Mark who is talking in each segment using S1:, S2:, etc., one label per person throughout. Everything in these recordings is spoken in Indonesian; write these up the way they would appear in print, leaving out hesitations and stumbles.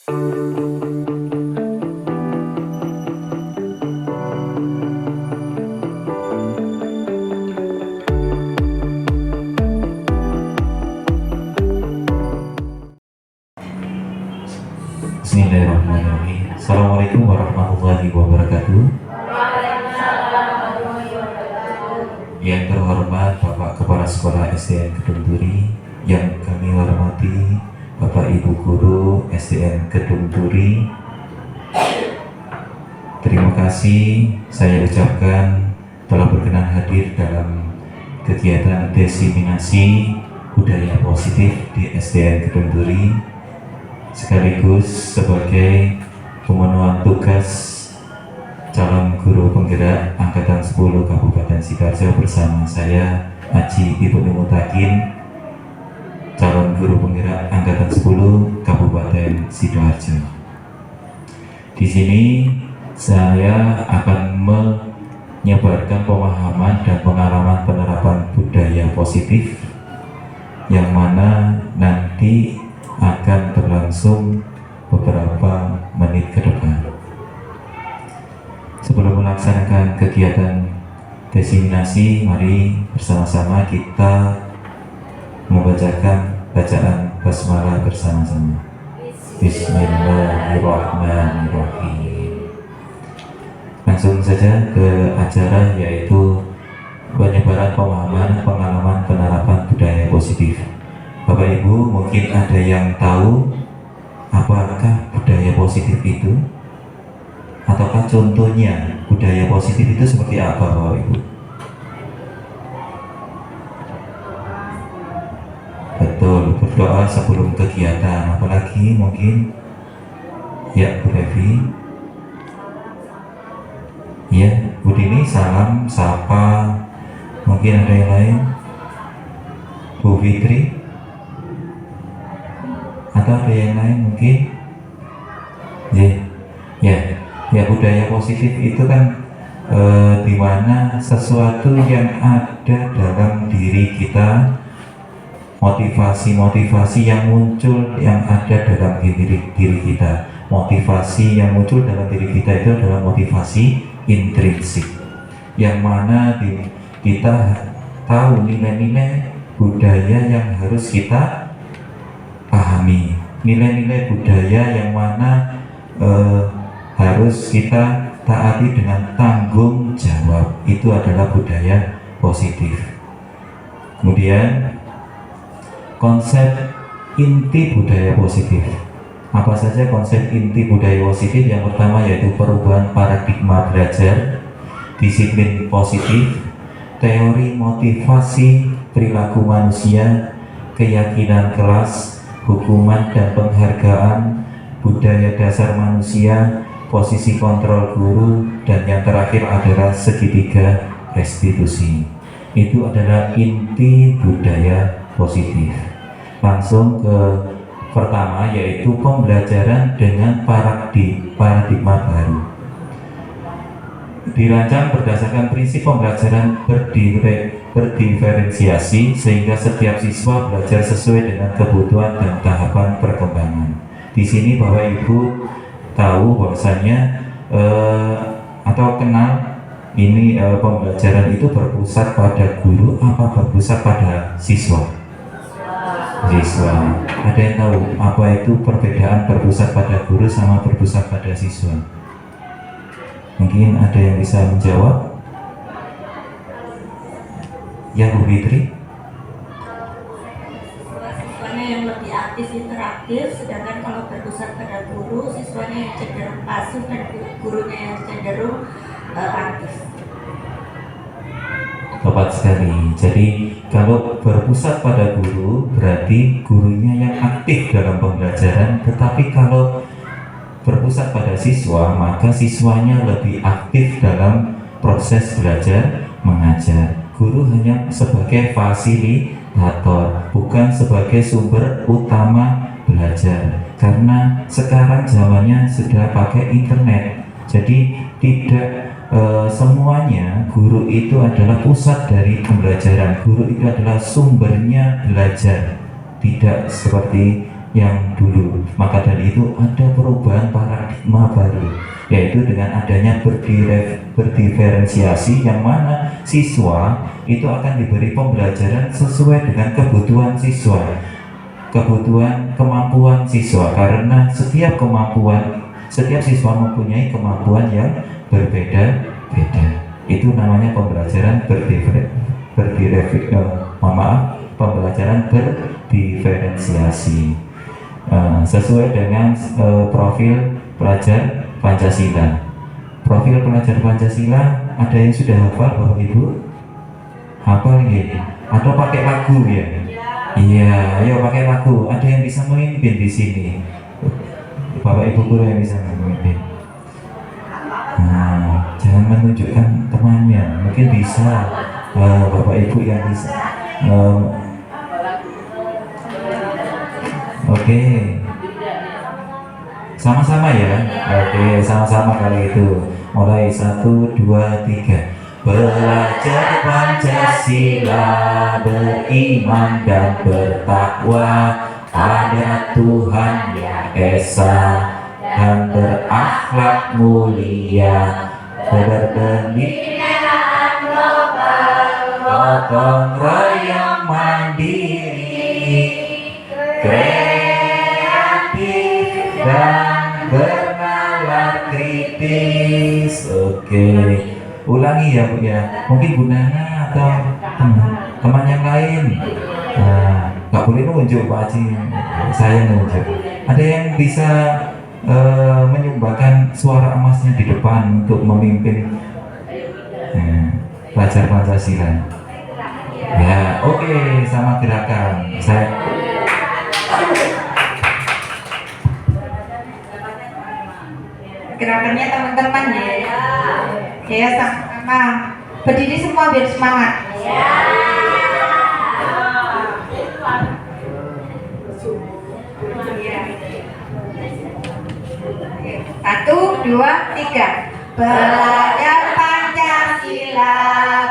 S1: Bismillahirrahmanirrahim. Assalamualaikum warahmatullahi wabarakatuh. Yang terhormat Bapak Kepala Sekolah SDN Kedung Turi, yang kami hormati Bapak Ibu Guru SDN Kedung Turi, terima kasih saya ucapkan telah berkenan hadir dalam kegiatan diseminasi budaya positif di SDN Kedung Turi, sekaligus sebagai pemenuhan tugas calon guru penggerak Angkatan 10 Kabupaten Sidoarjo bersama saya Haji Ibnu Mutakin, calon guru penggerak Angkatan 10 Kabupaten Sidoarjo. Di sini saya akan menyebarkan pemahaman dan pengalaman penerapan budaya positif yang mana nanti akan berlangsung beberapa menit ke depan. Sebelum melaksanakan kegiatan diseminasi, mari bersama-sama kita membacakan bacaan basmalah bersama-sama. Bismillahirrahmanirrahim. Langsung saja ke acara, yaitu penyebaran pemahaman pengalaman penerapan budaya positif. Bapak Ibu, mungkin ada yang tahu apakah budaya positif itu? Ataukah contohnya budaya positif itu seperti apa, Bapak Ibu? Betul, berdoa sebelum kegiatan. Apalagi mungkin ya Bu Devi, ya Bu Dini, salam, sapa. Mungkin ada yang lain, Bu Fitri, atau ada yang lain mungkin? Ya budaya positif itu kan dimana sesuatu yang ada dalam diri kita, motivasi yang muncul yang ada dalam diri kita. Motivasi yang muncul dalam diri kita itu adalah motivasi intrinsik, yang mana kita tahu nilai-nilai budaya yang harus kita pahami, nilai-nilai budaya yang mana harus kita taati dengan tanggung jawab. Itu adalah budaya positif. Kemudian konsep inti budaya positif. Apa saja konsep inti budaya positif? Yang pertama yaitu perubahan paradigma belajar, disiplin positif, teori motivasi perilaku manusia, keyakinan kelas, hukuman dan penghargaan, budaya dasar manusia, posisi kontrol guru, dan yang terakhir adalah segitiga restitusi. Itu adalah inti budaya positif. Langsung ke pertama, yaitu pembelajaran dengan paradigma baru. Dirancang berdasarkan prinsip pembelajaran berdiferensiasi, sehingga setiap siswa belajar sesuai dengan kebutuhan dan tahapan perkembangan. Di sini Bapak Ibu tahu bahwasanya atau kenal ini pembelajaran itu berpusat pada guru apa berpusat pada siswa? Siswa. Ada yang tahu apa itu perbedaan berpusat pada guru sama berpusat pada siswa? Mungkin ada yang bisa menjawab? Ya Bu Fitri.
S2: Siswanya yang lebih aktif interaktif, sedangkan kalau berpusat pada guru, siswanya yang cenderung pasif dan gurunya yang cenderung aktif.
S1: Tepat sekali. Jadi kalau berpusat pada guru berarti gurunya yang aktif dalam pembelajaran, tetapi kalau berpusat pada siswa maka siswanya lebih aktif dalam proses belajar mengajar. Guru hanya sebagai fasilitator, bukan sebagai sumber utama belajar. Karena sekarang zamannya sudah pakai internet, jadi tidak semuanya guru itu adalah pusat dari pembelajaran. Guru itu adalah sumbernya belajar, tidak seperti yang dulu. Maka dari itu ada perubahan paradigma baru, yaitu dengan adanya berdiferensiasi, yang mana siswa itu akan diberi pembelajaran sesuai dengan kebutuhan siswa, kebutuhan kemampuan siswa, karena setiap siswa mempunyai kemampuan yang berbeda-beda. Itu namanya pembelajaran pembelajaran berdiferensiasi, sesuai dengan profil pelajar Pancasila. Profil pelajar Pancasila, ada yang sudah hafal Bapak Ibu? Hafal ya? Atau pakai lagu ya? Iya, ayo pakai lagu. Ada yang bisa memimpin di sini? Bapak Ibu guru yang bisa memimpin. Nah, jangan menunjukkan temannya. Mungkin bisa Bapak Ibu yang bisa. Oke. Sama-sama ya. Oke, sama-sama kali itu. Mulai 1, 2, 3. Belajar Pancasila, beriman dan bertakwa pada Tuhan Yang Esa, dan berakhlak mulia, berbendera global, gotong royong mandiri, kreatif dan bernalar kritis. Oke, ulangi ya Bu ya. Mungkin Bu Nana atau teman yang lain. Nah, nggak boleh nunjuk Pak Haji, saya nunjuk. Ada yang bisa menyumbangkan suara emasnya di depan untuk memimpin pelajar Pancasila. Ya, oke, sama gerakan.
S3: Gerakannya teman-teman ya, sama-sama berdiri semua biar semangat. Satu, dua, tiga. Belajar Pancasila,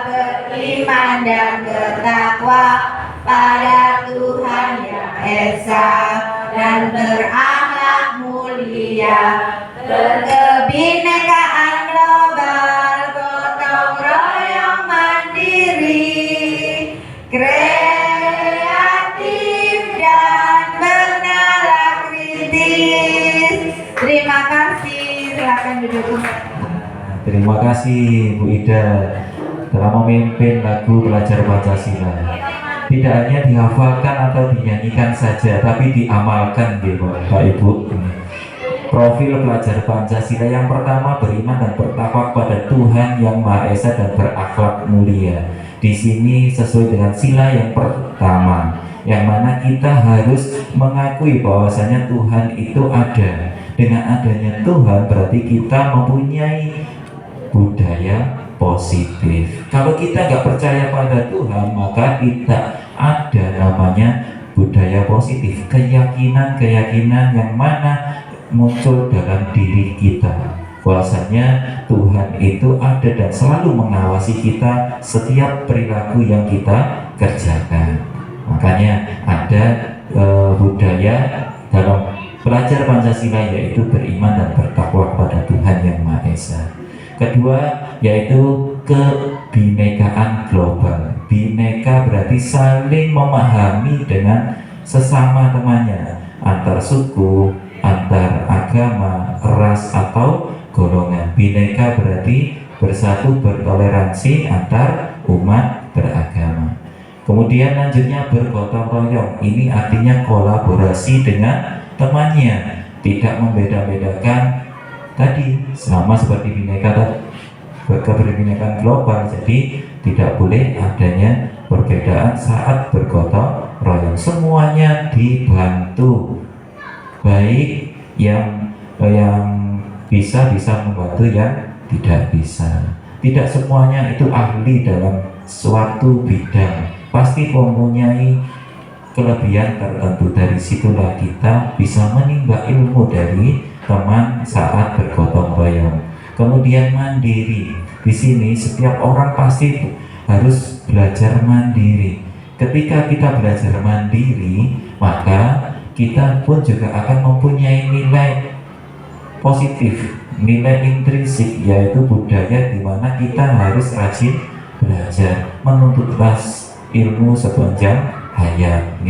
S3: beriman dan bertakwa pada Tuhan Yang Esa, dan berakhlak mulia, berkebinekaan global, gotong royong mandiri, kreatif dan bernalar kritis. Terima kasih, silakan duduk.
S1: Terima kasih Bu Ida telah memimpin lagu Belajar Pancasila. Tidak hanya dihafalkan atau dinyanyikan saja, tapi diamalkan gitu Bapak Ibu. Profil pelajar Pancasila yang pertama, beriman dan bertakwa pada Tuhan Yang Maha Esa dan berakhlak mulia. Di sini sesuai dengan sila yang pertama, yang mana kita harus mengakui bahwasanya Tuhan itu ada. Dengan adanya Tuhan berarti kita mempunyai budaya positif. Kalau kita nggak percaya pada Tuhan, maka tidak ada namanya budaya positif, keyakinan yang mana muncul dalam diri kita, bahwasanya Tuhan itu ada dan selalu mengawasi kita setiap perilaku yang kita kerjakan. Makanya ada budaya dalam belajar Pancasila, yaitu beriman dan bertakwa kepada Tuhan Yang Maha Esa. Kedua, yaitu kebinekaan global. Bineka berarti saling memahami dengan sesama temannya, antar suku, antar agama, ras atau golongan. Bineka berarti bersatu, bertoleransi antar umat beragama. Kemudian lanjutnya bergotong royong. Ini artinya kolaborasi dengan temannya, tidak membeda-bedakan tadi, sama seperti bineka tadi, keberbinekaan global. Jadi tidak boleh adanya perbedaan saat bergotong royong. Semuanya dibantu, baik yang bisa membantu yang tidak bisa. Tidak semuanya itu ahli dalam suatu bidang, pasti mempunyai kelebihan tertentu. Dari situlah kita bisa menimba ilmu dari teman saat bergotong royong. Kemudian mandiri. Di sini setiap orang pasti harus belajar mandiri. Ketika kita belajar mandiri, maka kita pun juga akan mempunyai nilai positif, nilai intrinsik, yaitu budaya di mana kita harus rajin belajar, menuntut ilmu sepanjang hayat.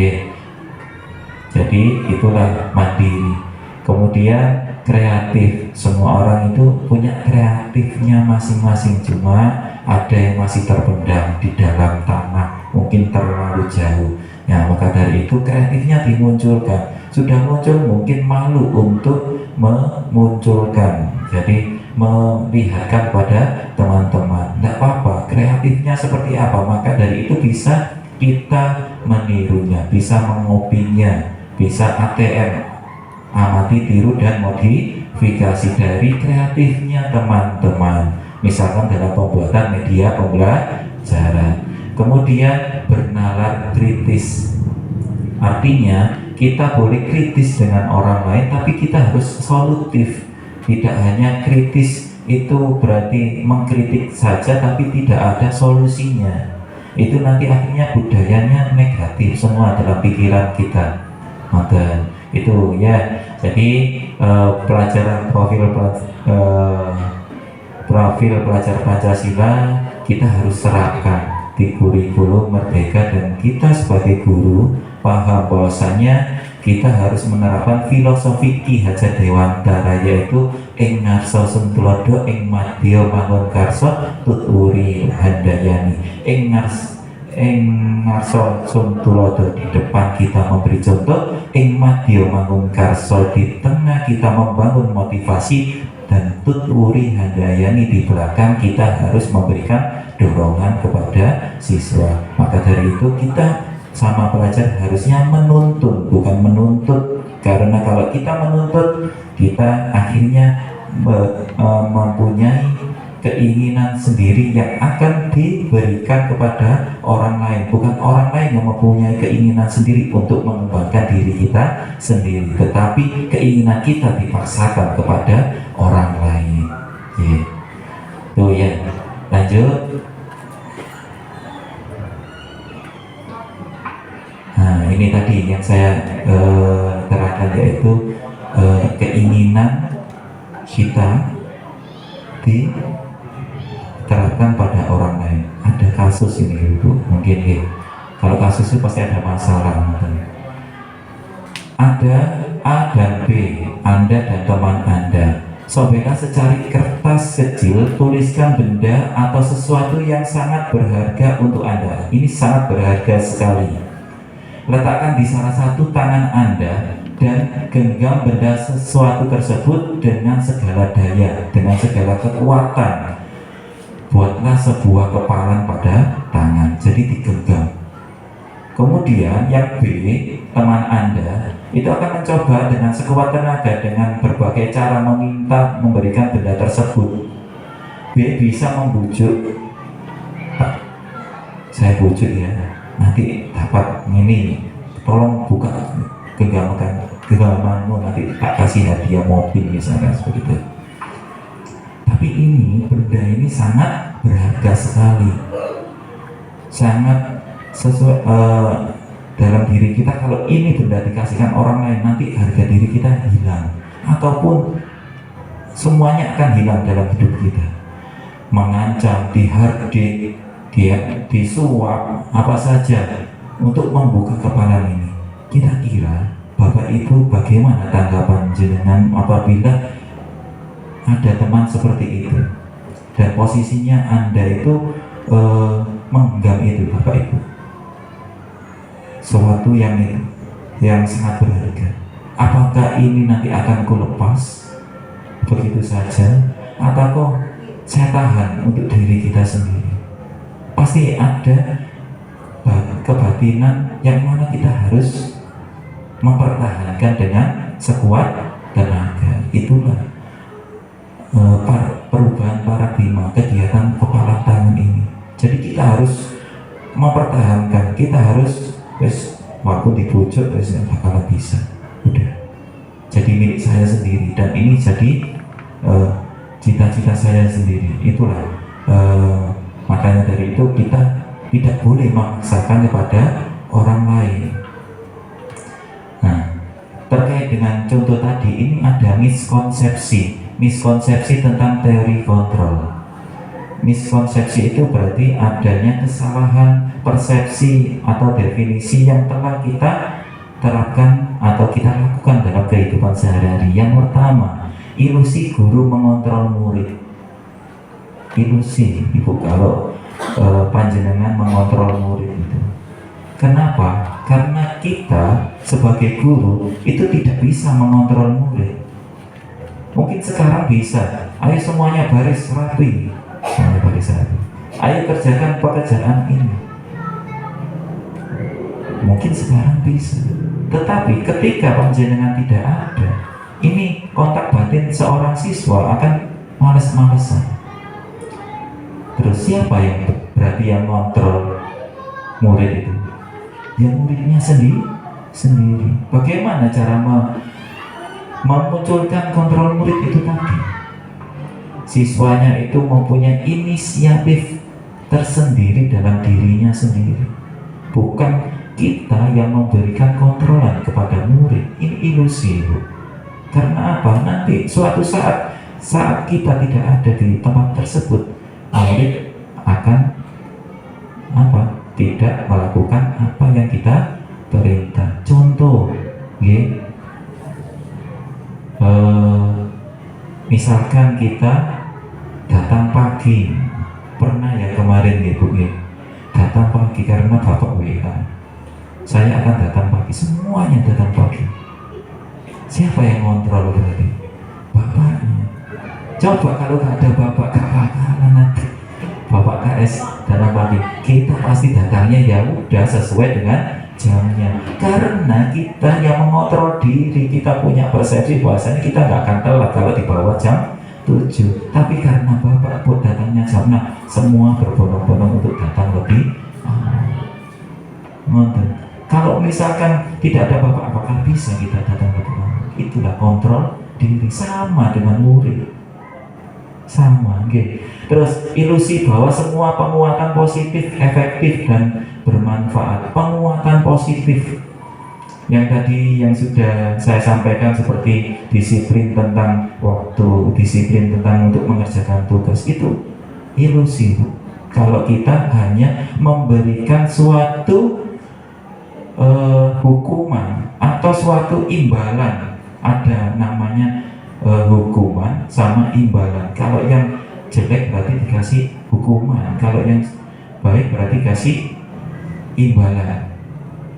S1: Jadi itulah mandiri. Kemudian kreatif, semua orang itu punya kreatifnya masing-masing, cuma ada yang masih terpendam di dalam tanah, mungkin terlalu jauh. Ya, maka dari itu kreatifnya dimunculkan. Sudah muncul mungkin malu untuk memunculkan. Jadi melihatkan pada teman-teman, tidak apa-apa, kreatifnya seperti apa, maka dari itu bisa kita menirunya, bisa mengopinya, bisa ATM, amati, tiru, dan modifikasi dari kreatifnya teman-teman, misalkan dalam pembuatan media pembelajaran. Kemudian bernalar kritis, artinya kita boleh kritis dengan orang lain, tapi kita harus solutif. Tidak hanya kritis itu berarti mengkritik saja tapi tidak ada solusinya, itu nanti akhirnya budayanya negatif semua dalam pikiran kita. Maka itu ya, jadi pelajaran profil pelajar Pancasila kita harus serapkan di kurikulum Merdeka, dan kita sebagai guru paham bahwasanya kita harus menerapkan filosofi Ki Hajar Dewantara, yaitu ing ngarsa suntulodo ing madya mangun karsa tuturi handayani. Ing ngarsa suntulodo, di depan kita memberi contoh, ing madya mangun karsa, di tengah kita membangun motivasi, dan tuturi handayani, di belakang kita harus memberikan dorongan kepada siswa. Maka dari itu kita sama pelajar harusnya menuntun, bukan menuntut. Karena kalau kita menuntut, kita akhirnya mempunyai keinginan sendiri yang akan diberikan kepada orang lain, bukan orang lain yang mempunyai keinginan sendiri untuk mengembangkan diri kita sendiri, tetapi keinginan kita dipaksakan kepada orang lain. Tuh ya, lanjut. Nah, ini tadi yang saya terangkan, yaitu keinginan kita diterapkan pada orang lain. Ada kasus ini Ibu, mungkin ya. Kalau kasus itu pasti ada masalah. Mungkin. Ada A dan B, Anda dan teman Anda. Sobekan secari kertas kecil, tuliskan benda atau sesuatu yang sangat berharga untuk Anda. Ini sangat berharga sekali. Letakkan di salah satu tangan Anda dan genggam benda sesuatu tersebut dengan segala daya, dengan segala kekuatan. Buatlah sebuah kepalan pada tangan, jadi digenggam. Kemudian yang B, teman Anda, itu akan mencoba dengan sekuat tenaga dengan berbagai cara meminta memberikan benda tersebut. B bisa membujuk, saya bujuk ya, nanti dapat ini, tolong buka genggamanmu, nanti tak kasih hadiah mobil misalnya, seperti itu. Tapi ini benda ini sangat berharga sekali, sangat sesuai dalam diri kita. Kalau ini benda dikasihkan orang lain, nanti harga diri kita hilang, ataupun semuanya akan hilang dalam hidup kita. Mengancam, dihardik, disuap, apa saja untuk membuka kepala ini. Kira-kira Bapak Ibu bagaimana tanggapan jenengan apabila ada teman seperti itu dan posisinya Anda itu menggenggam itu, Bapak Ibu, suatu yang sangat berharga. Apakah ini nanti akan kulepas begitu saja, atau saya tahan untuk diri kita sendiri? Pasti ada kebatinan yang mana kita harus mempertahankan dengan sekuat tenaga. Itulah perubahan paradigma kegiatan kepala tangan ini. Jadi kita harus mempertahankan, kita harus waktu dibujuk bakalan bisa, udah jadi milik saya sendiri, dan ini jadi cita-cita saya sendiri. Itulah makanya dari itu kita tidak boleh memaksakan kepada orang lain. Nah, sesuai dengan contoh tadi, ini ada miskonsepsi tentang teori kontrol. Miskonsepsi itu berarti adanya kesalahan persepsi atau definisi yang telah kita terapkan atau kita lakukan dalam kehidupan sehari-hari. Yang pertama, ilusi guru mengontrol murid. Ilusi, Ibu, kalau panjenengan mengontrol murid itu. Kenapa? Karena kita sebagai guru itu tidak bisa mengontrol murid. Mungkin sekarang bisa, ayo semuanya baris rapi, semuanya baris rapi. Ayo kerjakan pekerjaan ini. Mungkin sekarang bisa. Tetapi ketika panjenengan tidak ada, ini kontak batin seorang siswa akan males-malesan. Terus siapa yang berarti yang mengontrol murid itu? Ya muridnya sendiri. Bagaimana cara memunculkan kontrol murid itu tadi? Siswanya itu mempunyai inisiatif tersendiri dalam dirinya sendiri. Bukan kita yang memberikan kontrolan kepada murid. Ini ilusi, Bu. Karena apa? Nanti suatu saat kita tidak ada di tempat tersebut, murid akan tidak melakukan apa yang kita perintah. Contoh, misalkan kita datang pagi, pernah ya kemarin Bu, datang pagi karena bapak WA, saya akan datang pagi, semuanya datang pagi. Siapa yang kontrol berarti? Bapaknya. Coba kalau gak ada bapak, gak bakalan nanti bapak KS datang pagi, kita pasti datangnya ya udah sesuai dengan jamnya. Karena kita yang mengontrol diri, kita punya persepsi bahwasanya kita nggak akan telat kalau di bawah jam 7. Tapi karena bapak pun datangnya jam 6, semua berbondong-bondong untuk datang lebih Kalau misalkan tidak ada bapak, apakah bisa kita datang lebih awal? Itulah kontrol diri, sama dengan murid. Sama, Terus ilusi bahwa semua penguatan positif, efektif dan bermanfaat. Penguatan positif yang tadi yang sudah saya sampaikan seperti disiplin tentang waktu, disiplin tentang untuk mengerjakan tugas, itu ilusi. Kalau kita hanya memberikan suatu hukuman atau suatu imbalan, ada namanya hukuman sama imbalan. Kalau yang jelek berarti dikasih hukuman, kalau yang baik berarti kasih imbalan.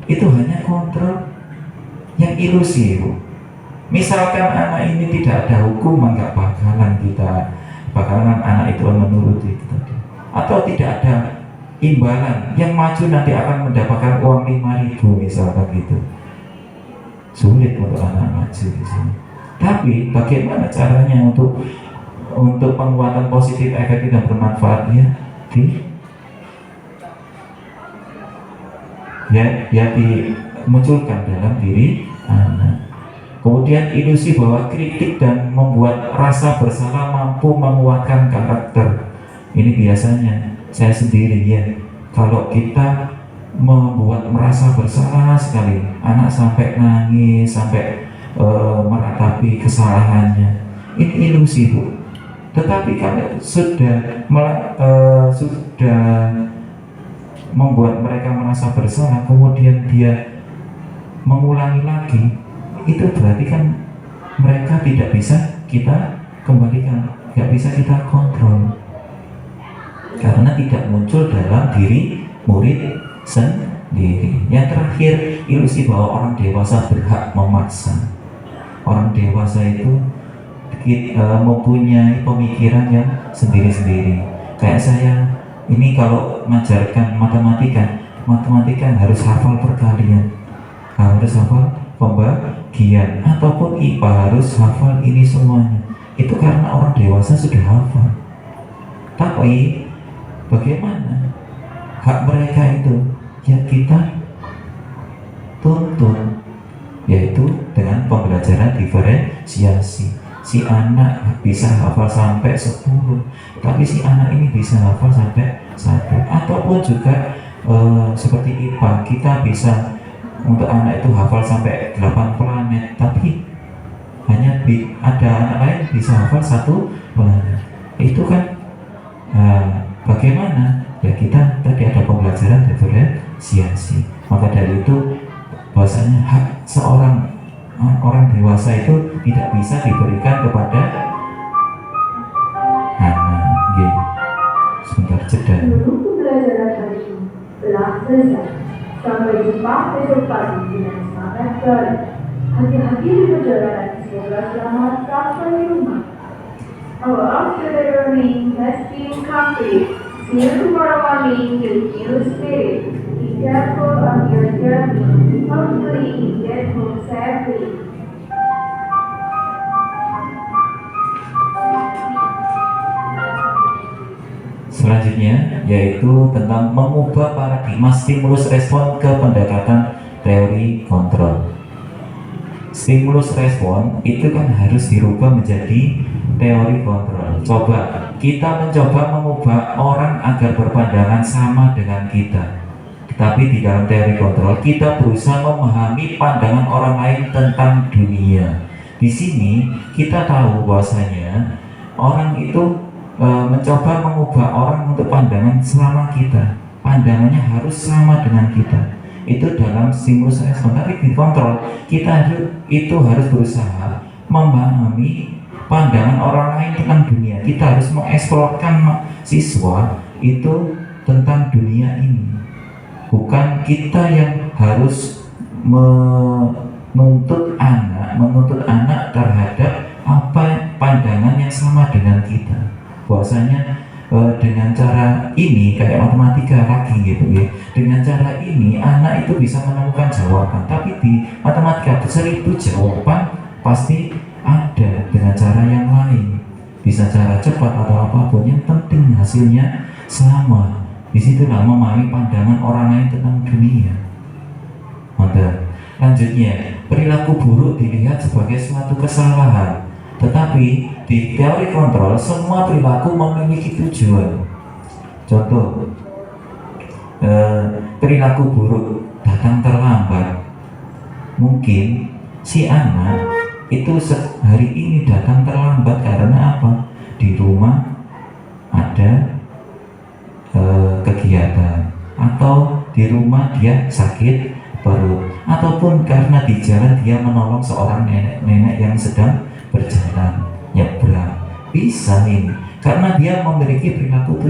S1: Itu hanya kontrol yang ilusi, Bu. Misalkan anak ini tidak ada hukuman, nggak bakalan anak itu menuruti itu tadi. Atau tidak ada imbalan, yang maju nanti akan mendapatkan uang 5.000 misalkan gitu. Sulit untuk anak maju di sini. Tapi bagaimana caranya untuk penguatan positif, efektif dan bermanfaat dimunculkan dalam diri anak. Kemudian ilusi bahwa kritik dan membuat rasa bersalah mampu menguatkan karakter. Ini biasanya saya sendiri kalau kita membuat merasa bersalah sekali, anak sampai nangis, sampai meratapi kesalahannya. Ini ilusi, Bu. Tetapi kalau sudah membuat mereka merasa bersalah, kemudian dia mengulangi lagi, itu berarti kan mereka tidak bisa kita kembalikan, tidak bisa kita kontrol, karena tidak muncul dalam diri murid sendiri. Yang terakhir, ilusi bahwa orang dewasa berhak memaksa. Orang dewasa itu mempunyai pemikiran yang sendiri-sendiri. Kayak saya ini kalau mengajarkan matematika harus hafal perkalian, harus hafal pembagian, ataupun IPA harus hafal ini semuanya. Itu karena orang dewasa sudah hafal. Tapi bagaimana hak mereka itu? Ya kita tuntun, yaitu dengan pembelajaran diferensiasi. Si anak bisa hafal sampai 10, tapi si anak ini bisa hafal sampai 1. Ataupun juga seperti IPA, kita bisa untuk anak itu hafal sampai 8 planet, tapi hanya ada anak lain bisa hafal 1 planet. Itu kan bagaimana? Ya kita tadi ada pembelajaran diferensiasi. Maka dari itu bahwasanya hak seorang orang dewasa itu tidak bisa diberikan kepada anak. Gitu. Sebentar jeda.
S4: Seluruh pembelajaran hari ini telah selesai. Sampai jumpa besok pagi dengan semangat baru. Hati-hati di perjalanan, semoga selamat sampai rumah. Our Australia learning has been complete. See you tomorrow morning with new spirit. Be careful on your journey. Hopefully you get home safely.
S1: Selanjutnya yaitu tentang mengubah paradigma stimulus respon ke pendekatan teori kontrol. Stimulus respon itu kan harus dirubah menjadi teori kontrol. Coba kita mencoba mengubah orang agar berpandangan sama dengan kita. Tapi di dalam teori kontrol kita berusaha memahami pandangan orang lain tentang dunia. Di sini kita tahu bahwasanya orang itu mencoba mengubah orang untuk pandangan selama kita, pandangannya harus sama dengan kita. Itu dalam stimulus respon. Tapi di kontrol kita itu harus berusaha memahami pandangan orang lain tentang dunia. Kita harus mengeksplorkan siswa itu tentang dunia ini. Bukan kita yang harus menuntut anak terhadap apa pandangan yang sama dengan kita. Bahwasanya dengan cara ini kayak matematika lagi gitu ya. Dengan cara ini anak itu bisa menemukan jawaban. Tapi di matematika 1000 jawaban pasti ada dengan cara yang lain. Bisa cara cepat atau apapun, yang penting hasilnya sama. Disitulah memahami pandangan orang lain tentang dunia. Mantap. Lanjutnya, perilaku buruk dilihat sebagai suatu kesalahan. Tetapi di teori kontrol semua perilaku memiliki tujuan. Contoh, perilaku buruk datang terlambat. Mungkin si anak itu hari ini datang terlambat karena apa? Di rumah ada kegiatan, atau di rumah dia sakit perut, ataupun karena di jalan dia menolong seorang nenek yang sedang berjalan nyebrang. Bisa ini karena dia memiliki perilaku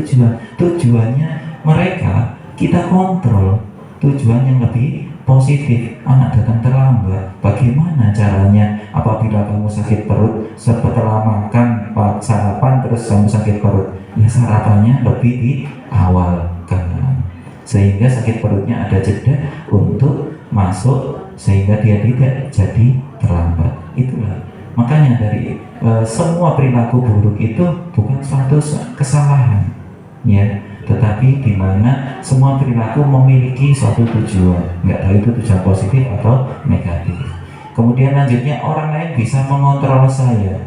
S1: tujuannya mereka kita kontrol, tujuan yang lebih positif. Anak datang terlambat, bagaimana caranya apabila kamu sakit perut setelah makan sarapan terus kamu sakit perut? Ya sarapannya lebih di awal kan, sehingga sakit perutnya ada jeda untuk masuk sehingga dia tidak jadi terlambat. Itulah makanya dari semua perilaku buruk itu bukan suatu kesalahan ya, tetapi di mana semua perilaku memiliki suatu tujuan, nggak tahu itu tujuan positif atau negatif. Kemudian lanjutnya, orang lain bisa mengontrol saya.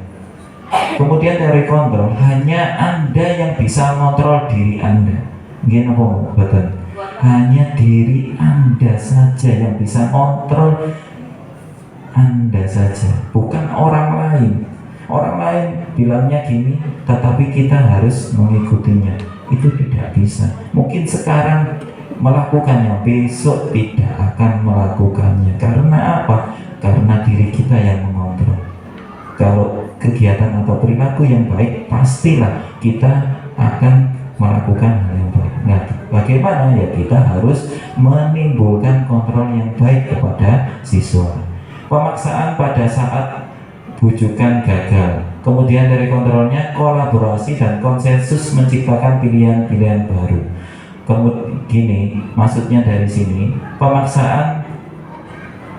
S1: Kemudian teori kontrol, hanya Anda yang bisa mengontrol diri Anda. Gini apa betul? Hanya diri Anda saja yang bisa mengontrol Anda saja, bukan orang lain. Orang lain bilangnya gini, tetapi kita harus mengikutinya. Itu tidak bisa. Mungkin sekarang melakukannya, besok tidak akan melakukannya. Karena apa? Karena diri kita yang mengontrol. Kalau kegiatan atau perilaku yang baik, pastilah kita akan melakukan hal yang baik. Nah, bagaimana? Ya kita harus menimbulkan kontrol yang baik kepada siswa. Pemaksaan pada saat bujukan gagal. Kemudian dari kontrolnya, kolaborasi dan konsensus menciptakan pilihan-pilihan baru. Kemudian gini, maksudnya dari sini, pemaksaan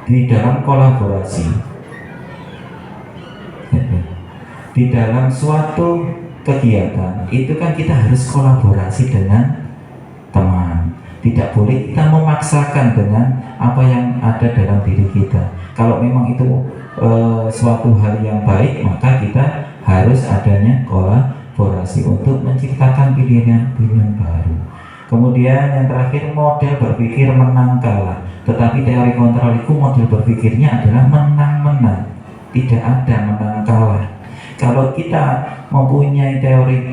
S1: di dalam kolaborasi. Di dalam suatu kegiatan itu kan kita harus kolaborasi dengan teman. Tidak boleh kita memaksakan dengan apa yang ada dalam diri kita. Kalau memang itu suatu hal yang baik, maka kita harus adanya kolaborasi untuk menciptakan pilihan-pilihan baru. Kemudian yang terakhir, model berpikir menang kalah. Tetapi teori kontrol itu model berpikirnya adalah menang-menang, tidak ada menang kalah. Kalau kita mempunyai teori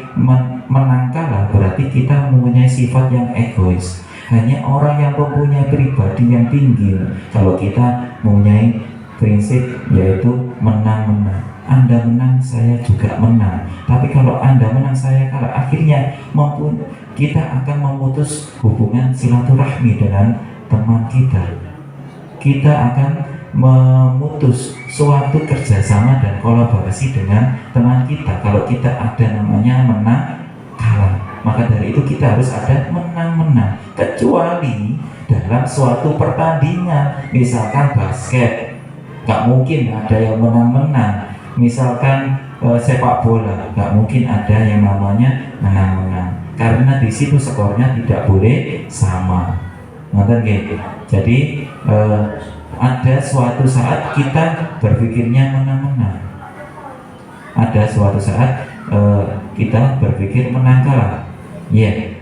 S1: menang kalah, berarti kita mempunyai sifat yang egois. Hanya orang yang mempunyai pribadi yang tinggi. Kalau kita mempunyai prinsip yaitu menang-menang, Anda menang, saya juga menang. Tapi kalau Anda menang, saya kalah, akhirnya kita akan memutus hubungan silaturahmi dengan teman kita. Kita akan memutus suatu kerjasama dan kolaborasi dengan teman kita. Kalau kita ada namanya menang kalah, maka dari itu kita harus ada menang-menang. Kecuali dalam suatu pertandingan, misalkan basket, gak mungkin ada yang menang-menang. Misalkan sepak bola, gak mungkin ada yang namanya menang-menang, karena di situ skornya tidak boleh sama. Jadi ada suatu saat kita berpikirnya menang-menang, ada suatu saat kita berpikir menang kalah.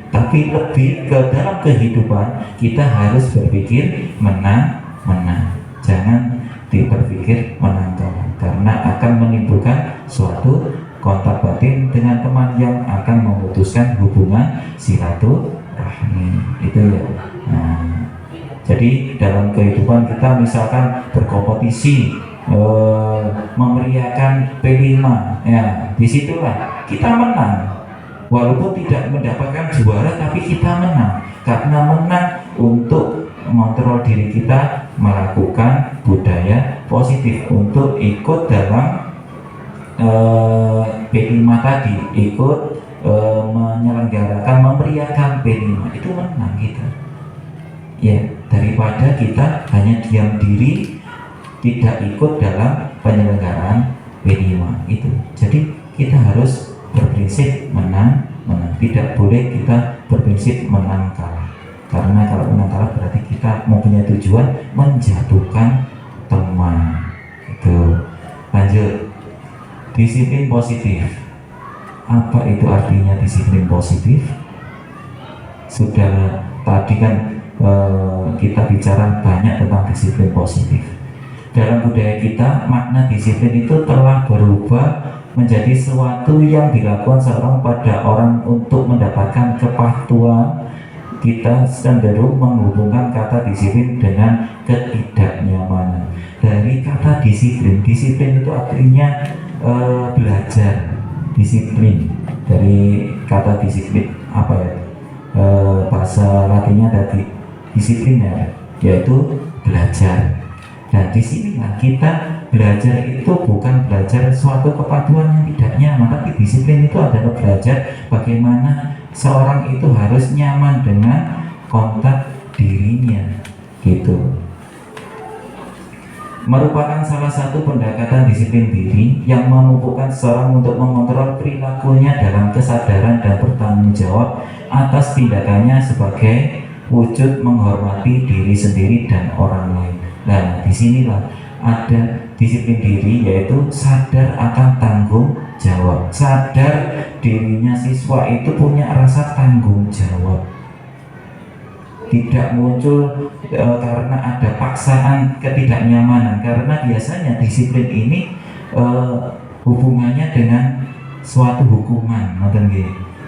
S1: Tapi lebih ke dalam kehidupan kita harus berpikir menang-menang, jangan berpikir menang kalah, karena akan menimbulkan suatu kontak batin dengan teman yang akan memutuskan hubungan silaturahmi itu ya. Jadi dalam kehidupan kita misalkan berkompetisi, memeriahkan P5, ya disitulah kita menang. Walaupun tidak mendapatkan juara, tapi kita menang. Karena menang untuk mengontrol diri kita, melakukan budaya positif, untuk ikut dalam P5 tadi, ikut menyelenggarakan, memeriahkan P5, itu menang kita. Ya, daripada kita hanya diam diri, tidak ikut dalam penyelenggaraan P5 itu. Jadi kita harus berprinsip menang, tidak boleh kita berprinsip menang kalah. Karena kalau menang kalah berarti kita mempunyai tujuan menjatuhkan teman. Itu. Lanjut, disiplin positif. Apa itu artinya disiplin positif? Sudah tadi kan kita bicara banyak tentang disiplin positif. Dalam budaya kita, makna disiplin itu telah berubah menjadi sesuatu yang dilakukan seorang pada orang untuk mendapatkan kepatuhan. Kita cenderung menghubungkan kata disiplin dengan ketidaknyamanan. Dari kata disiplin, disiplin itu artinya belajar. Disiplin dari kata disiplin apa ya? Bahasa latinnya tadi disipliner, yaitu belajar. Dan di sinilah kita belajar itu bukan belajar suatu kepatuhan yang tidak nyaman, tapi disiplin itu adalah belajar bagaimana seorang itu harus nyaman dengan kontak dirinya, gitu. Merupakan salah satu pendekatan disiplin diri yang memampukan seseorang untuk mengontrol perilakunya dalam kesadaran dan bertanggung jawab atas tindakannya sebagai wujud menghormati diri sendiri dan orang lain. Nah, disinilah ada disiplin diri, yaitu sadar akan tanggung jawab. Sadar dirinya siswa itu punya rasa tanggung jawab. Tidak muncul karena ada paksaan ketidaknyamanan, karena biasanya disiplin ini hubungannya dengan suatu hukuman.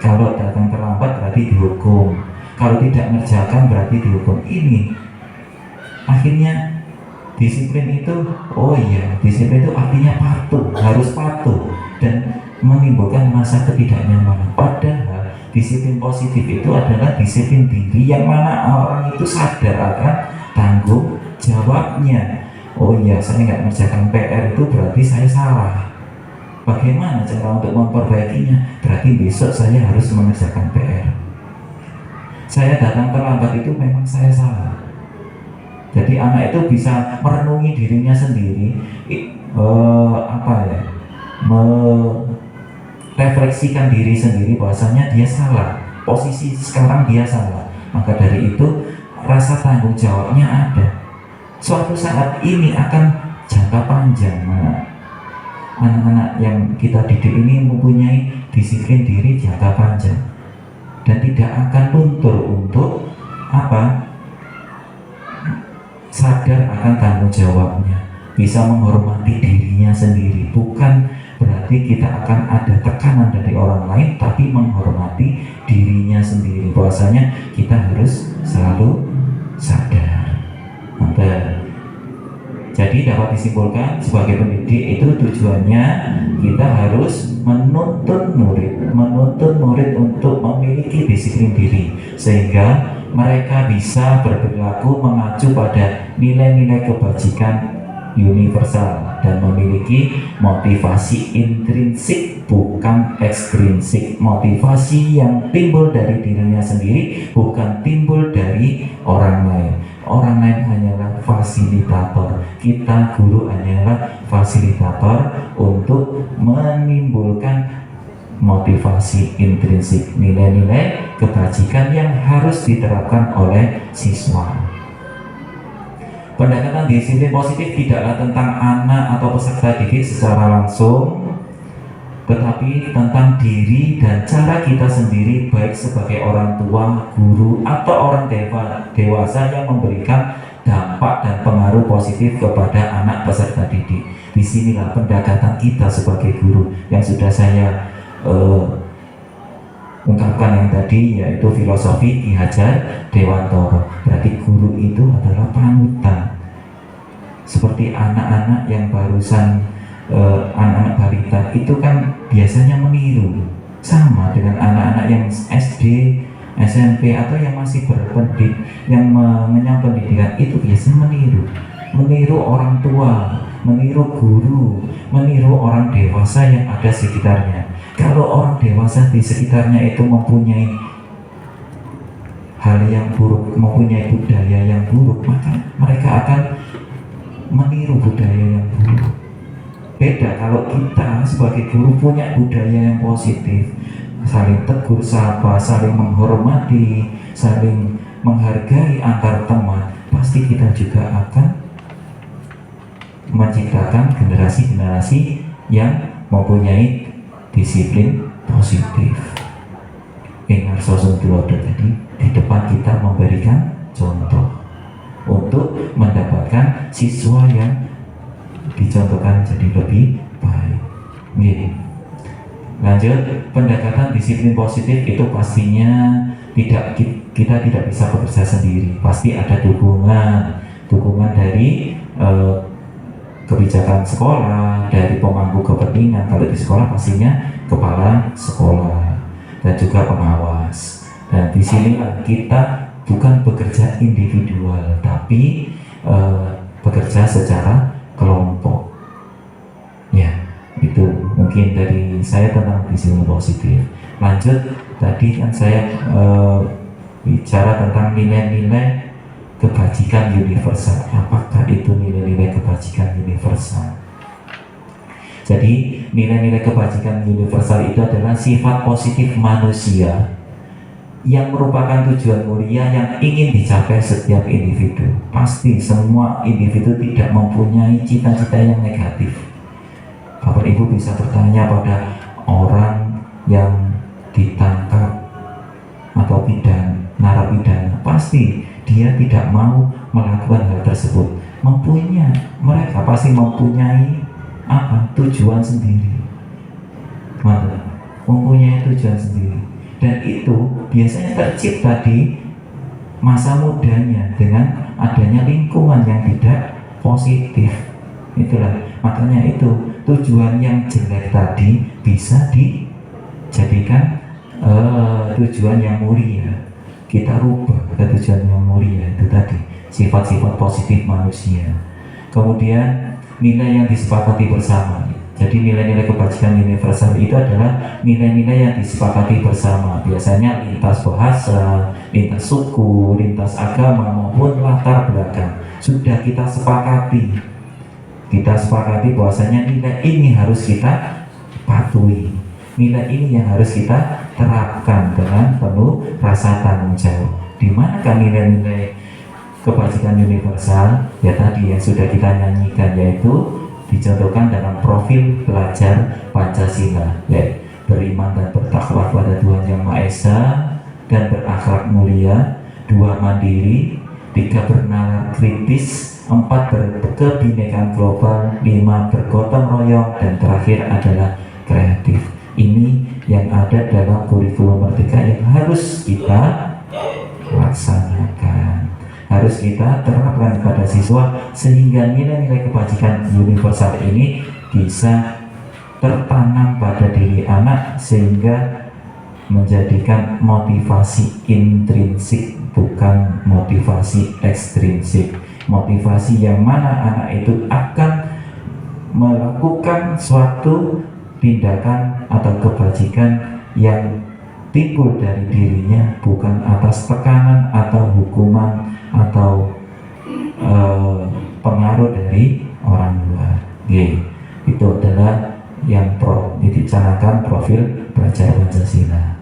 S1: Kalau datang terlambat berarti dihukum, kalau tidak mengerjakan berarti dihukum. Ini akhirnya disiplin itu, disiplin itu artinya patuh, harus patuh dan menimbulkan rasa ketidaknyamanan. Padahal disiplin positif itu adalah disiplin diri yang mana orang itu sadar akan tanggung jawabnya. Saya nggak mengerjakan PR itu berarti saya salah. Bagaimana cara untuk memperbaikinya? Berarti besok saya harus mengerjakan PR. Saya datang terlambat itu memang saya salah. Jadi anak itu bisa merenungi dirinya sendiri, merefleksikan diri sendiri bahwasanya dia salah, posisi sekarang dia salah. Maka dari itu rasa tanggung jawabnya ada. Suatu saat ini akan jangka panjang. Anak-anak yang kita didik ini mempunyai disiplin diri jangka panjang dan tidak akan luntur untuk sadar akan tanggung jawabnya, bisa menghormati dirinya sendiri. Bukan berarti kita akan ada tekanan dari orang lain, tapi menghormati dirinya sendiri. Bahwasanya kita harus selalu sadar. Mantap. Jadi dapat disimpulkan sebagai pendidik itu tujuannya kita harus menuntun murid untuk memiliki disiplin diri, sehingga mereka bisa berperilaku mengacu pada nilai-nilai kebajikan universal dan memiliki motivasi intrinsik bukan ekstrinsik, motivasi yang timbul dari dirinya sendiri bukan timbul dari orang lain. Orang lain hanyalah fasilitator, kita guru hanyalah fasilitator untuk menimbulkan motivasi intrinsik, nilai-nilai kebajikan yang harus diterapkan oleh siswa. Pendekatan disiplin positif tidaklah tentang anak atau peserta didik secara langsung, tetapi tentang diri dan cara kita sendiri, baik sebagai orang tua, guru, atau orang dewasa yang memberikan dampak dan pengaruh positif kepada anak peserta didik. Disinilah pendekatan kita sebagai guru yang sudah saya ungkapkan yang tadi, yaitu filosofi Ki Hajar Dewantoro. Berarti guru itu adalah panutan, seperti anak-anak yang barusan anak-anak balita itu kan biasanya meniru, sama dengan anak-anak yang SD, SMP atau yang masih yang mengenyam pendidikan, itu biasanya meniru orang tua, meniru guru, meniru orang dewasa yang ada sekitarnya. Kalau orang dewasa di sekitarnya itu mempunyai hal yang buruk, mempunyai budaya yang buruk, maka mereka akan meniru budaya yang buruk. Beda kalau kita sebagai guru punya budaya yang positif, saling tegur sapa, saling menghormati, saling menghargai antar teman, pasti kita juga akan menciptakan generasi-generasi yang mempunyai disiplin positif. Ingat sosok tulodo tadi, di depan kita memberikan contoh untuk mendapatkan siswa yang dicontohkan jadi lebih baik. Lanjut, pendekatan disiplin positif itu pastinya kita tidak bisa bekerja sendiri. Pasti ada dukungan dari kebijakan sekolah, dari pemangku kepentingan. Kalau di sekolah pastinya kepala sekolah dan juga pengawas. Dan di sini kita bukan bekerja individual, tapi bekerja secara kelompok. Ya, itu mungkin dari saya tentang disiplin positif. Lanjut, tadi kan saya bicara tentang nilai-nilai kebajikan universal. Apakah itu nilai-nilai kebajikan universal? Jadi nilai-nilai kebajikan universal itu adalah sifat positif manusia yang merupakan tujuan mulia yang ingin dicapai setiap individu. Pasti semua individu tidak mempunyai cita-cita yang negatif. Bapak Ibu bisa bertanya pada orang yang ditangkap atau narapidana, pasti dia tidak mau melakukan hal tersebut. Mereka pasti mempunyai tujuan sendiri. Mempunyai tujuan sendiri. Dan itu biasanya tercipta di masa mudanya dengan adanya lingkungan yang tidak positif. Itulah makanya itu tujuan yang jelek tadi bisa dijadikan tujuan yang mulia. Kita rubah ke tujuan yang mulia, itu tadi sifat-sifat positif manusia. Kemudian nilai yang disepakati bersama. Jadi nilai-nilai kebajikan universal itu adalah nilai-nilai yang disepakati bersama. Biasanya lintas bahasa, lintas suku, lintas agama maupun latar belakang. Sudah kita sepakati. Kita sepakati bahwasanya nilai ini harus kita patuhi. Nilai ini yang harus kita terapkan dengan penuh rasa tanggung jawab. Di manakah nilai-nilai kebajikan universal? Ya tadi yang sudah kita nyanyikan, yaitu dicontohkan dalam profil pelajar Pancasila, yaitu beriman dan bertakwa pada Tuhan Yang Maha Esa dan berakhlak mulia, 2 mandiri, 3 bernalar kritis, 4 berkebinekaan global, 5 bergotong royong, dan terakhir adalah kreatif. Ini yang ada dalam kurikulum Merdeka yang harus kita laksanakan, harus kita terapkan pada siswa sehingga nilai-nilai kebajikan universal ini bisa tertanam pada diri anak sehingga menjadikan motivasi intrinsik, bukan motivasi ekstrinsik. Motivasi yang mana anak itu akan melakukan suatu tindakan atau kebajikan yang timbul dari dirinya, bukan atas tekanan atau hukuman atau pengaruh dari orang luar. Itu adalah yang dicanangkan profil belajar Pancasila.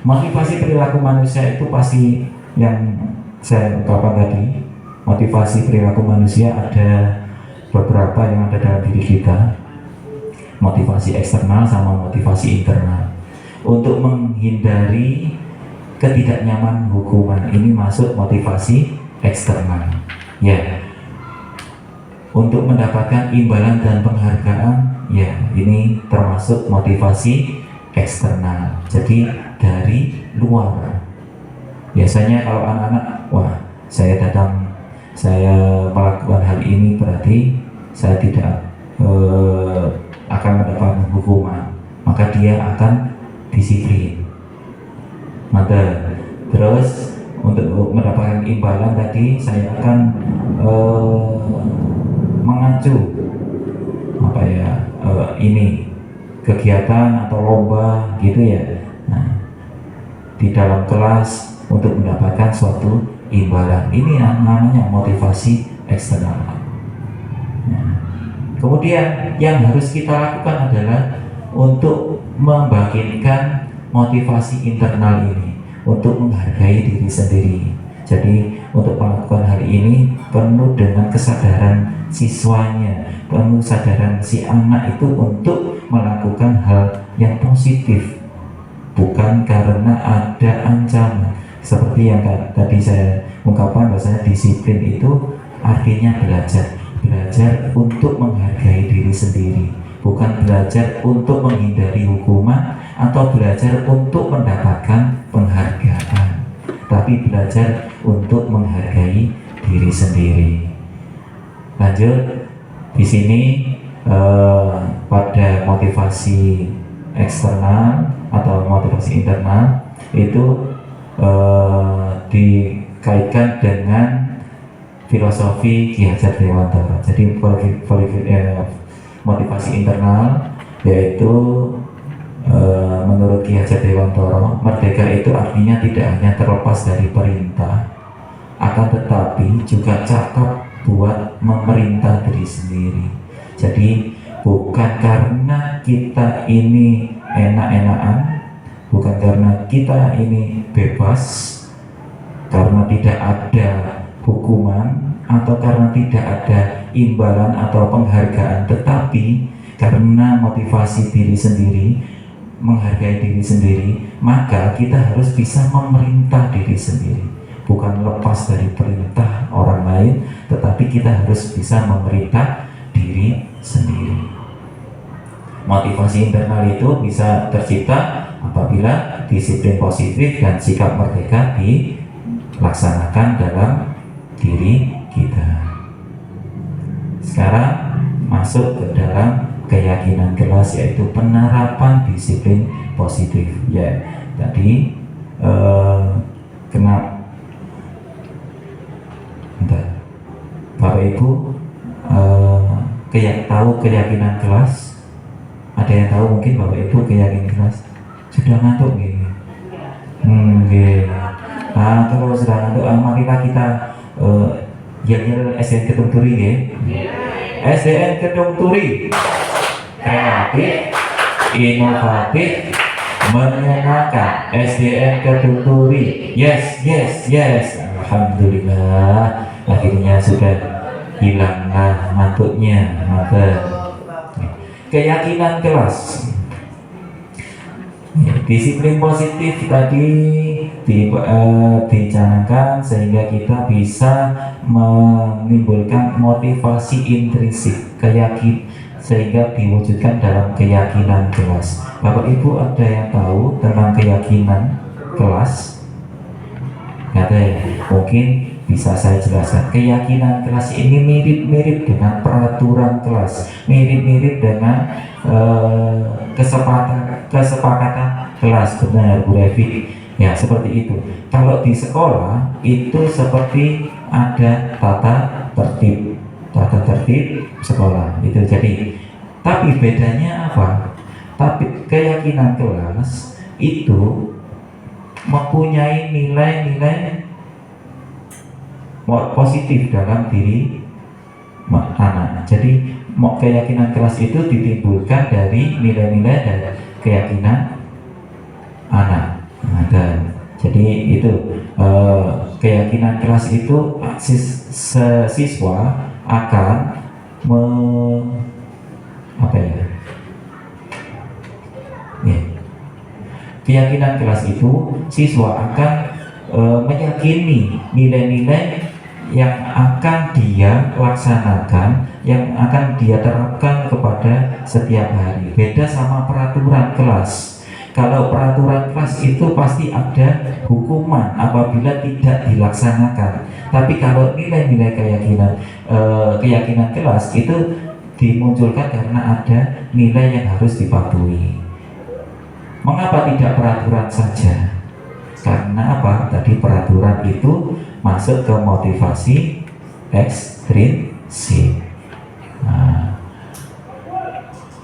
S1: Motivasi perilaku manusia itu pasti yang saya ungkapkan tadi. Motivasi perilaku manusia ada beberapa yang ada dalam diri kita. Motivasi eksternal sama motivasi internal. Untuk menghindari ketidaknyaman hukuman ini masuk motivasi eksternal. Ya. Untuk mendapatkan imbalan dan penghargaan, ya ini termasuk motivasi eksternal. Jadi dari luar. Biasanya kalau anak-anak, wah saya melakukan hal ini berarti saya tidak akan mendapatkan hukuman, maka dia akan disiplin. Maka terus untuk mendapatkan imbalan tadi saya akan mengacu ini kegiatan atau lomba gitu ya. Nah, di dalam kelas untuk mendapatkan suatu imbalan, ini namanya motivasi eksternal. Nah, kemudian yang harus kita lakukan adalah untuk membangkitkan motivasi internal ini, untuk menghargai diri sendiri. Jadi untuk melakukan hal ini penuh dengan kesadaran siswanya, penuh kesadaran si anak itu untuk melakukan hal yang positif, bukan karena ada ancaman. Seperti yang tadi saya ungkapkan, bahwasanya disiplin itu artinya belajar untuk menghargai diri sendiri, bukan belajar untuk menghindari hukuman atau belajar untuk mendapatkan penghargaan, tapi belajar untuk menghargai diri sendiri. Lanjut di sini pada motivasi eksternal atau motivasi internal itu dikaitkan dengan filosofi Ki Hajar Dewantara. Jadi motivasi internal yaitu menurut Ki Hajar Dewantara, merdeka itu artinya tidak hanya terlepas dari perintah, akan tetapi juga cakap buat memerintah diri sendiri. Jadi bukan karena kita ini enak-enakan, bukan karena kita ini bebas, karena tidak ada hukuman atau karena tidak ada imbalan atau penghargaan, tetapi karena motivasi diri sendiri, menghargai diri sendiri, maka kita harus bisa memerintah diri sendiri, bukan lepas dari perintah orang lain, tetapi kita harus bisa memerintah diri sendiri. Motivasi internal itu bisa tercipta apabila disiplin positif dan sikap merdeka dilaksanakan dalam diri kita. Sekarang masuk ke dalam keyakinan kelas, yaitu penerapan disiplin positif. Ya, tadi Bapak Ibu tahu keyakinan kelas? Ada yang tahu mungkin Bapak Ibu keyakinan kelas? Sudah ngantuk gitu? Nah, kalau sudah ngantuk, marilah kita SDN Kedung Turi ya. SDN Kedung Turi, kreatif, inovatif, menyenangkan. SDN Kedung Turi, yes. Alhamdulillah, akhirnya sudah hilang ngantuknya. Maka keyakinan kelas. Ya, disiplin positif tadi dicanangkan sehingga kita bisa menimbulkan motivasi intrinsik, sehingga diwujudkan dalam keyakinan kelas. Bapak Ibu ada yang tahu tentang keyakinan kelas? Ada ya? Mungkin bisa saya jelaskan. Keyakinan kelas ini mirip-mirip dengan peraturan kelas, mirip-mirip dengan kesepakatan kelas. Benar Bu Revi? Ya seperti itu. Kalau di sekolah itu seperti ada tata tertib sekolah itu. Jadi, tapi bedanya apa? Tapi keyakinan kelas itu mempunyai nilai-nilai positif dalam diri anak. Jadi keyakinan kelas itu ditimbulkan dari nilai-nilai dan keyakinan anak. Dan jadi itu keyakinan kelas itu siswa akan keyakinan kelas itu siswa akan meyakini nilai-nilai yang akan dia laksanakan, yang akan dia terapkan kepada setiap hari. Beda sama peraturan kelas. Kalau peraturan kelas itu pasti ada hukuman apabila tidak dilaksanakan. Tapi kalau nilai-nilai keyakinan kelas itu dimunculkan karena ada nilai yang harus dipatuhi. Mengapa tidak peraturan saja? Karena apa? Tadi peraturan itu masuk ke motivasi ekstrinsik. Nah,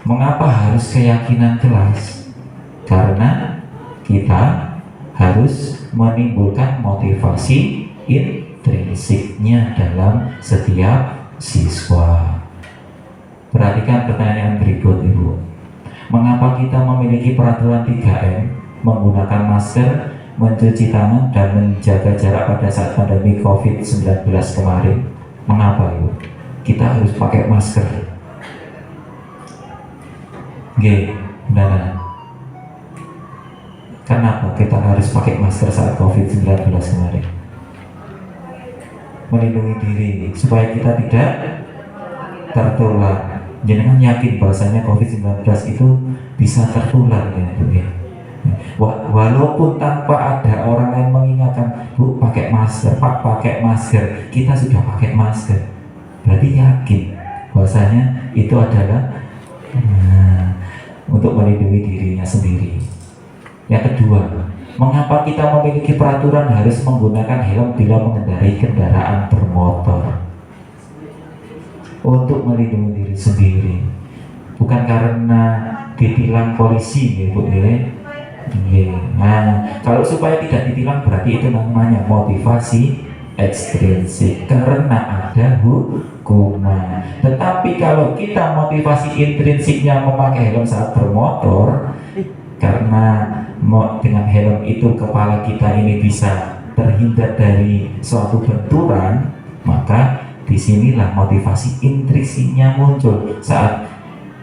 S1: mengapa harus keyakinan kelas? Karena kita harus menimbulkan motivasi intrinsiknya dalam setiap siswa. Perhatikan pertanyaan berikut Ibu. Mengapa kita memiliki peraturan 3M, menggunakan masker, mencuci tangan, dan menjaga jarak pada saat pandemi COVID-19 kemarin? Mengapa Ibu? Kita harus pakai masker. Benar. Kenapa kita harus pakai masker saat COVID-19 kemarin? Melindungi diri supaya kita tidak tertular. Jangan yakin bahwasanya COVID-19 itu bisa tertular ya. Walaupun tanpa ada orang lain mengingatkan, Bu pakai masker, Pak pakai masker, kita sudah pakai masker. Berarti yakin bahwasanya itu adalah untuk melindungi dirinya sendiri. Yang kedua, mengapa kita memiliki peraturan harus menggunakan helm bila mengendarai kendaraan bermotor? Untuk melindungi diri sendiri, bukan karena ditilang polisi ya Bu ya. Nah, kalau supaya tidak ditilang berarti itu namanya motivasi ekstrinsik karena ada hukuman. Tetapi kalau kita motivasi intrinsiknya memakai helm saat bermotor, karena dengan helm itu kepala kita ini bisa terhindar dari suatu benturan, maka disinilah motivasi intrinsiknya muncul. Saat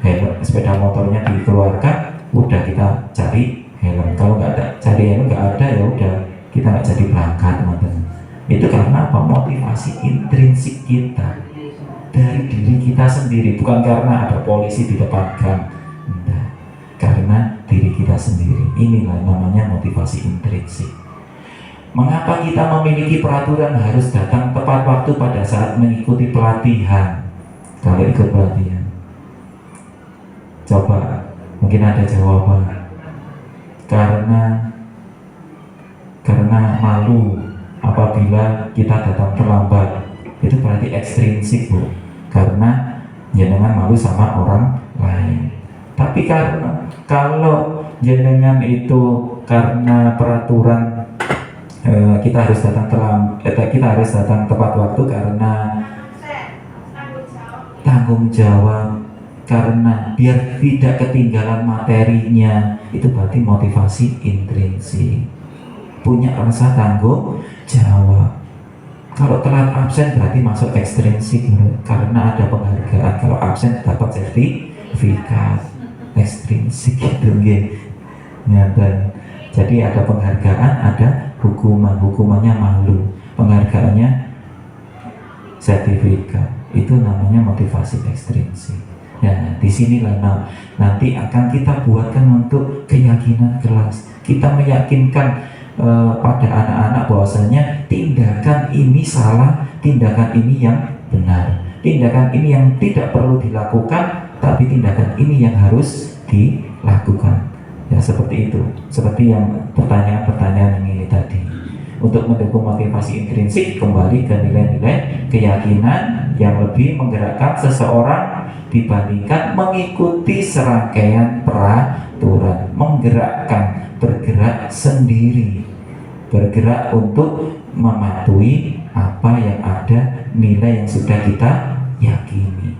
S1: helm sepeda motornya dikeluarkan, udah kita cari helm. Kalau nggak ada, cari helm nggak ada, ya udah kita nggak jadi berangkat, teman-teman. Itu karena apa? Motivasi intrinsik kita dari diri kita sendiri, bukan karena ada polisi di depan gang. Enggak, karena diri kita sendiri. Inilah namanya motivasi intrinsik. Mengapa kita memiliki peraturan harus datang tepat waktu pada saat mengikuti pelatihan? Kalau ikut pelatihan, coba mungkin ada jawaban. Karena malu apabila kita datang terlambat. Itu berarti ekstrinsik Bu. Karena jenengan malu sama orang lain. Tapi karena kalau jenengan itu karena peraturan kita harus datang tepat waktu karena tanggung jawab, karena biar tidak ketinggalan materinya, itu berarti motivasi intrinsik, punya rasa tanggung jawab. Kalau telat absen berarti masuk ekstrinsik karena ada penghargaan. Kalau absen dapat sertifikat, ekstrinsik gitu. Ngeten. Jadi ada penghargaan, ada hukuman. Hukumannya malu, penghargaannya sertifikat. Itu namanya motivasi ekstrinsik. Ya, disinilah nanti akan kita buatkan untuk keyakinan kelas. Kita meyakinkan pada anak-anak bahwasanya tindakan ini salah, tindakan ini yang benar, tindakan ini yang tidak perlu dilakukan, tapi tindakan ini yang harus dilakukan. Ya, seperti itu. Seperti yang pertanyaan-pertanyaan yang ini tadi. Untuk mendukung motivasi intrinsik, kembali ke nilai-nilai keyakinan yang lebih menggerakkan seseorang dibandingkan mengikuti serangkaian peraturan. Menggerakkan, bergerak sendiri, bergerak untuk mematuhi apa yang ada, nilai yang sudah kita yakini,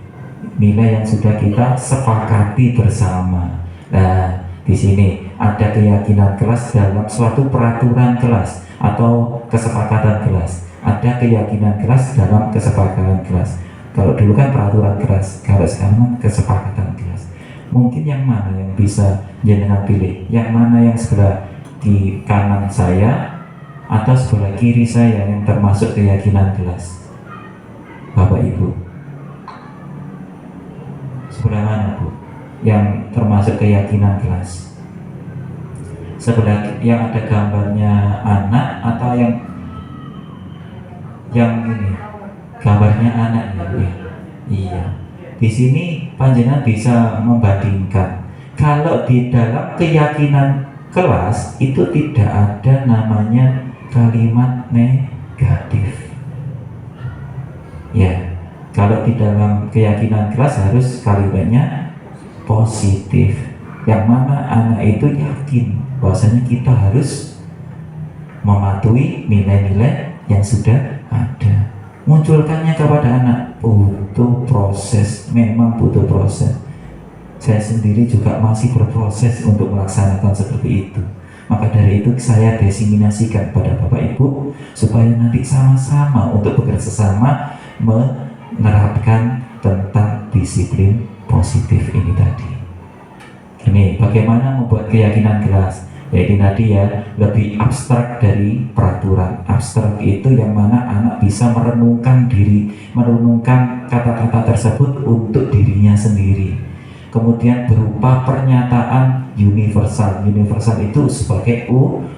S1: nilai yang sudah kita sepakati bersama. Nah, di sini ada keyakinan kelas dalam suatu peraturan kelas atau kesepakatan kelas. Ada keyakinan kelas dalam kesepakatan kelas. Kalau dulu kan peraturan kelas, kalau sekarang kesepakatan kelas. Mungkin yang mana yang bisa jenengan pilih? Yang mana yang sebelah di kanan saya atau sebelah kiri saya yang termasuk keyakinan kelas? Bapak Ibu, sebelah mana Bu? Yang termasuk keyakinan kelas? Sebelah yang ada gambarnya anak atau yang ini gambarnya anak ya? Iya. Di sini panjenengan bisa membandingkan. Kalau di dalam keyakinan kelas itu tidak ada namanya kalimat negatif. Ya, kalau di dalam keyakinan kelas harus kalimatnya positif. Yang mana anak itu yakin bahwasanya kita harus mematuhi nilai-nilai yang sudah ada. Munculkannya kepada anak butuh proses, memang butuh proses. Saya sendiri juga masih berproses untuk melaksanakan seperti itu. Maka dari itu saya diseminasikan pada Bapak Ibu supaya nanti sama-sama untuk bekerja sama menerapkan tentang disiplin positif ini tadi. Ini bagaimana membuat keyakinan kelas. Jadi tadi ya lebih abstrak dari peraturan. Abstrak itu yang mana anak bisa merenungkan diri, merenungkan kata-kata tersebut untuk dirinya sendiri. Kemudian berupa pernyataan universal. Universal itu sebagai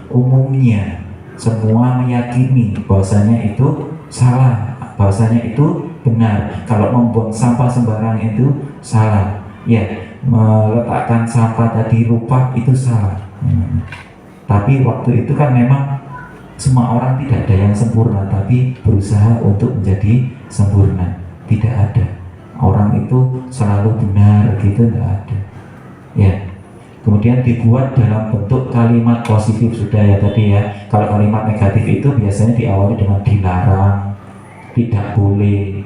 S1: umumnya. Semua meyakini bahwasanya itu salah, bahwasanya itu benar. Kalau membuang sampah sembarangan itu salah. Ya, meletakkan sampah tadi lupa itu salah. Tapi waktu itu kan memang semua orang tidak ada yang sempurna, tapi berusaha untuk menjadi sempurna. Tidak ada orang itu selalu benar gitu, tidak ada. Ya. Kemudian dibuat dalam bentuk kalimat positif sudah ya tadi ya. Kalau kalimat negatif itu biasanya diawali dengan dilarang, tidak boleh,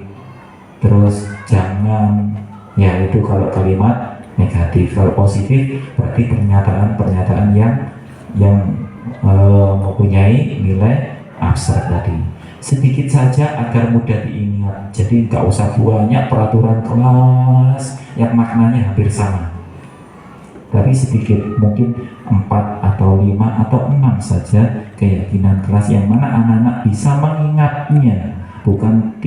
S1: terus jangan. Ya itu kalau kalimat negatif. Kalau positif berarti pernyataan-pernyataan yang mempunyai nilai abstrak tadi. Sedikit saja agar mudah diingat. Jadi nggak usah banyak peraturan kelas yang maknanya hampir sama. Tapi sedikit, mungkin 4 atau 5 atau 6 saja keyakinan kelas yang mana anak-anak bisa mengingatnya, bukan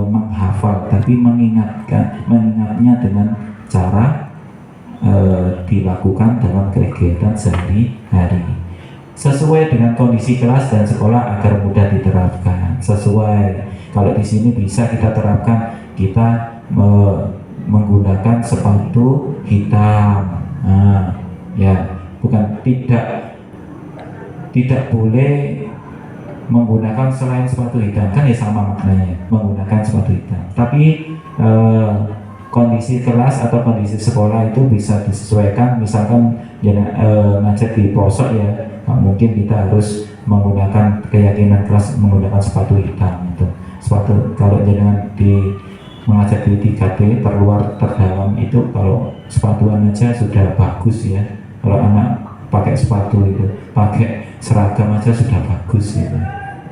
S1: menghafal, tapi mengingatnya dengan cara dilakukan dalam kegiatan sehari-hari sesuai dengan kondisi kelas dan sekolah agar mudah diterapkan. Sesuai, kalau di sini bisa kita terapkan, kita menggunakan sepatu hitam. Nah, ya, bukan tidak boleh menggunakan selain sepatu hitam, kan ya sama maknanya menggunakan sepatu hitam. Tapi kondisi kelas atau kondisi sekolah itu bisa disesuaikan. Misalkan ngajar di pelosok ya, mungkin kita harus menggunakan keyakinan kelas menggunakan sepatu hitam itu. Sepatu kalau jangan mengajar di 3D terluar terdalam itu, kalau sepatuan aja sudah bagus ya. Kalau anak pakai sepatu itu, pakai seragam aja sudah bagus gitu.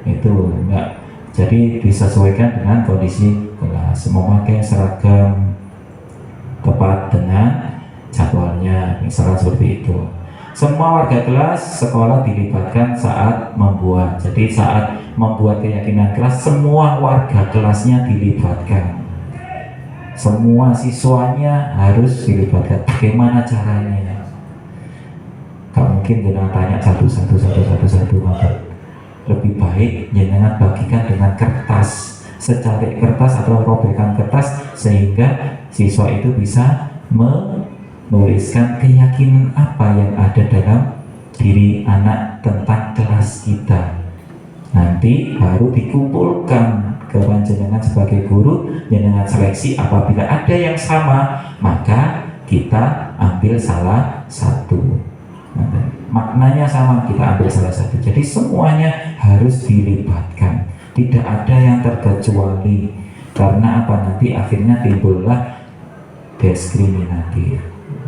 S1: Itu enggak, jadi disesuaikan dengan kondisi kelas. Memakai seragam tepat dengan jadwalnya, misalnya seperti itu. Semua warga kelas sekolah dilibatkan saat membuat. Jadi saat membuat keyakinan kelas, semua warga kelasnya dilibatkan. Semua siswanya harus dilibatkan. Bagaimana caranya? Gak mungkin jenengan tanya satu, maka lebih baik jenengan bagikan dengan kertas, secari kertas atau robekan kertas, sehingga siswa itu bisa menuliskan keyakinan apa yang ada dalam diri anak tentang kelas kita. Nanti baru dikumpulkan ke panjenengan sebagai guru, jenengan seleksi. Apabila ada yang sama, maka kita ambil salah satu. Maknanya sama, kita ambil salah satu. Jadi semuanya harus dilibatkan, tidak ada yang terkecuali. Karena apa? Nanti akhirnya timbullah diskriminatif,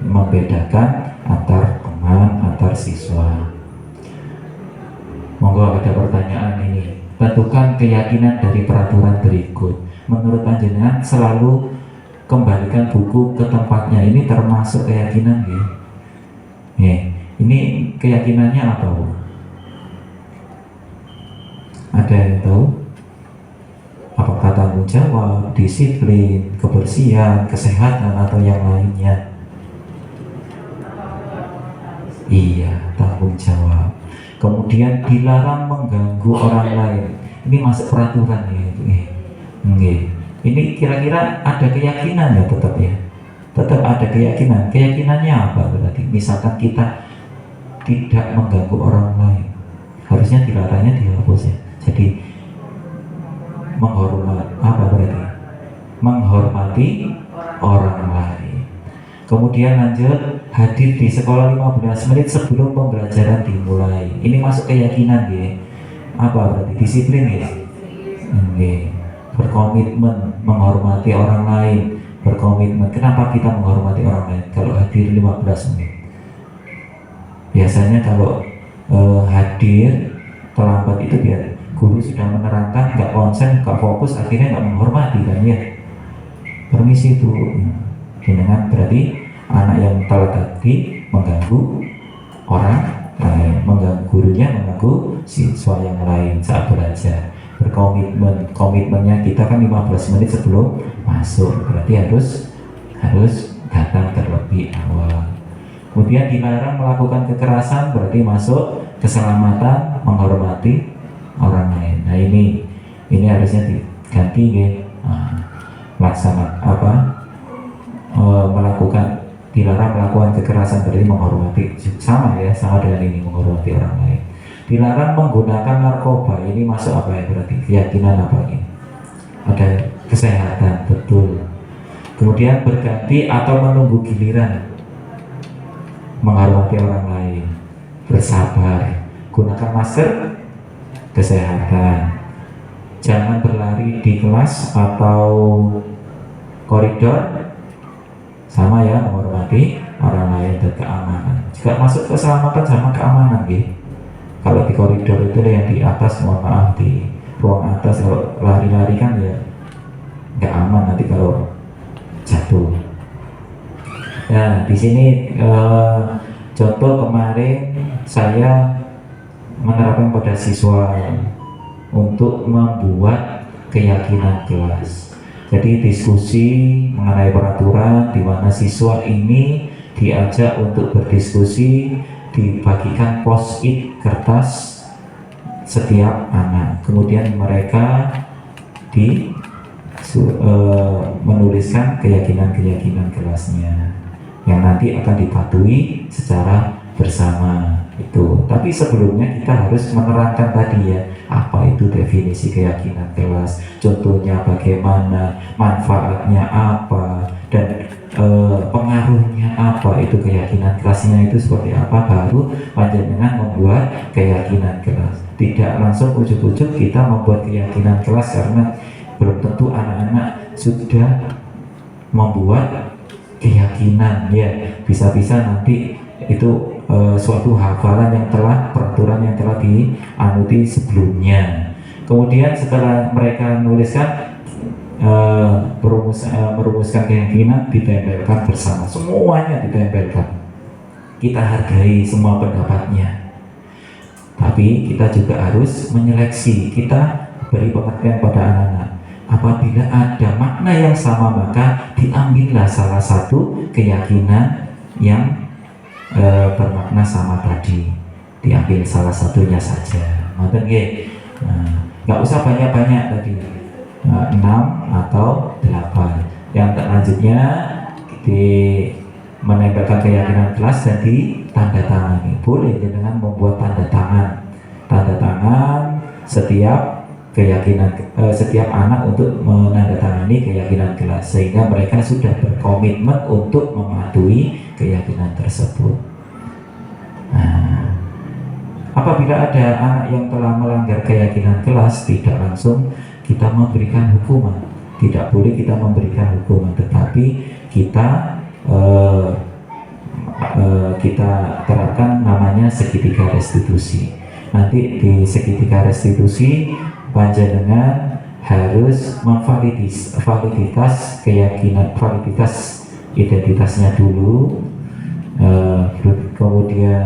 S1: membedakan antar teman, antar siswa. Monggo ada pertanyaan ini. Tentukan keyakinan dari peraturan berikut. Menurut panjenengan selalu kembalikan buku ke tempatnya, ini termasuk keyakinan ya? Ini keyakinannya apa, Bu? Ada yang tahu? Apakah tanggung jawab, disiplin, kebersihan, kesehatan, atau yang lainnya? Iya, tanggung jawab. Kemudian dilarang mengganggu orang lain. Ini masuk peraturan ya. Ini kira-kira ada keyakinan ya, tetap ya? Tetap ada keyakinan. Keyakinannya apa berarti? Misalkan kita tidak mengganggu orang lain, harusnya dilarangnya dihapus ya. Jadi menghormati apa berarti? Menghormati orang lain. Kemudian lanjut, hadir di sekolah 15 menit sebelum pembelajaran dimulai. Ini masuk keyakinan ya. Apa berarti? Disiplin ya. Berkomitmen menghormati orang lain, berkomitmen. Kenapa kita menghormati orang lain? Kalau hadir 15 menit. Biasanya kalau hadir terlambat itu biar guru sudah menerangkan, nggak konsen, nggak fokus, akhirnya nggak menghormati kan ya. Permisi itu, dengan berarti anak yang telat tadi mengganggu orang lain, mengganggu gurunya, mengganggu siswa yang lain saat belajar. Berkomitmen, komitmennya kita kan 15 menit sebelum masuk, berarti harus datang terlebih awal. Kemudian dilarang melakukan kekerasan, berarti masuk keselamatan, menghormati orang lain. Nah ini harusnya diganti ya. Melakukan, dilarang melakukan kekerasan berarti menghormati, sama ya, sama dengan ini, menghormati orang lain. Dilarang menggunakan narkoba, ini masuk apa ya berarti? Keyakinan apa ini? Ada kesehatan, betul. Kemudian berganti atau menunggu giliran, menghormati orang lain, bersabar, gunakan masker, kesehatan, jangan berlari di kelas atau koridor, sama ya, menghormati orang lain dan keamanan. Juga masuk keselamatan sama keamanan gitu. Kalau di koridor itu yang di atas, mohon maaf, di ruang atas kalau lari-lari kan ya nggak aman nanti kalau jatuh. Nah, di sini contoh kemarin saya menerapkan pada siswa untuk membuat keyakinan kelas. Jadi diskusi mengenai peraturan di mana siswa ini diajak untuk berdiskusi, dibagikan post-it kertas setiap anak. Kemudian mereka menuliskan keyakinan-keyakinan kelasnya yang nanti akan dipatuhi secara bersama itu. Tapi sebelumnya kita harus menerangkan tadi ya, apa itu definisi keyakinan kelas, contohnya bagaimana, manfaatnya apa, dan pengaruhnya apa, itu keyakinan kelasnya itu seperti apa, baru panjenengan membuat keyakinan kelas. Tidak langsung ujuk-ujuk kita membuat keyakinan kelas, karena belum tentu anak-anak sudah membuat keyakinan ya. Bisa-bisa nanti itu suatu hafalan yang telah, peraturan yang telah dianuti sebelumnya. Kemudian setelah mereka menuliskan merumuskan keyakinan ditempelkan bersama, semuanya ditempelkan. Kita hargai semua pendapatnya, tapi kita juga harus menyeleksi. Kita beri pengertian pada anak-anak. Apabila ada makna yang sama, maka diambillah salah satu keyakinan yang bermakna sama tadi, diambil salah satunya saja. Ngoten nggih. Nggak usah banyak-banyak tadi, 6 atau 8. Yang selanjutnya menempelkan keyakinan kelas jadi tanda tangan. Boleh dengan membuat tanda tangan setiap keyakinan, setiap anak untuk menandatangani keyakinan kelas, sehingga mereka sudah berkomitmen untuk mematuhi keyakinan tersebut. Nah, apabila ada anak yang telah melanggar keyakinan kelas, tidak langsung kita memberikan hukuman. Tidak boleh kita memberikan hukuman, tetapi kita terapkan namanya segitiga restitusi. Nanti di segitiga restitusi panjenengan harus validitas keyakinan, validitas identitasnya dulu, kemudian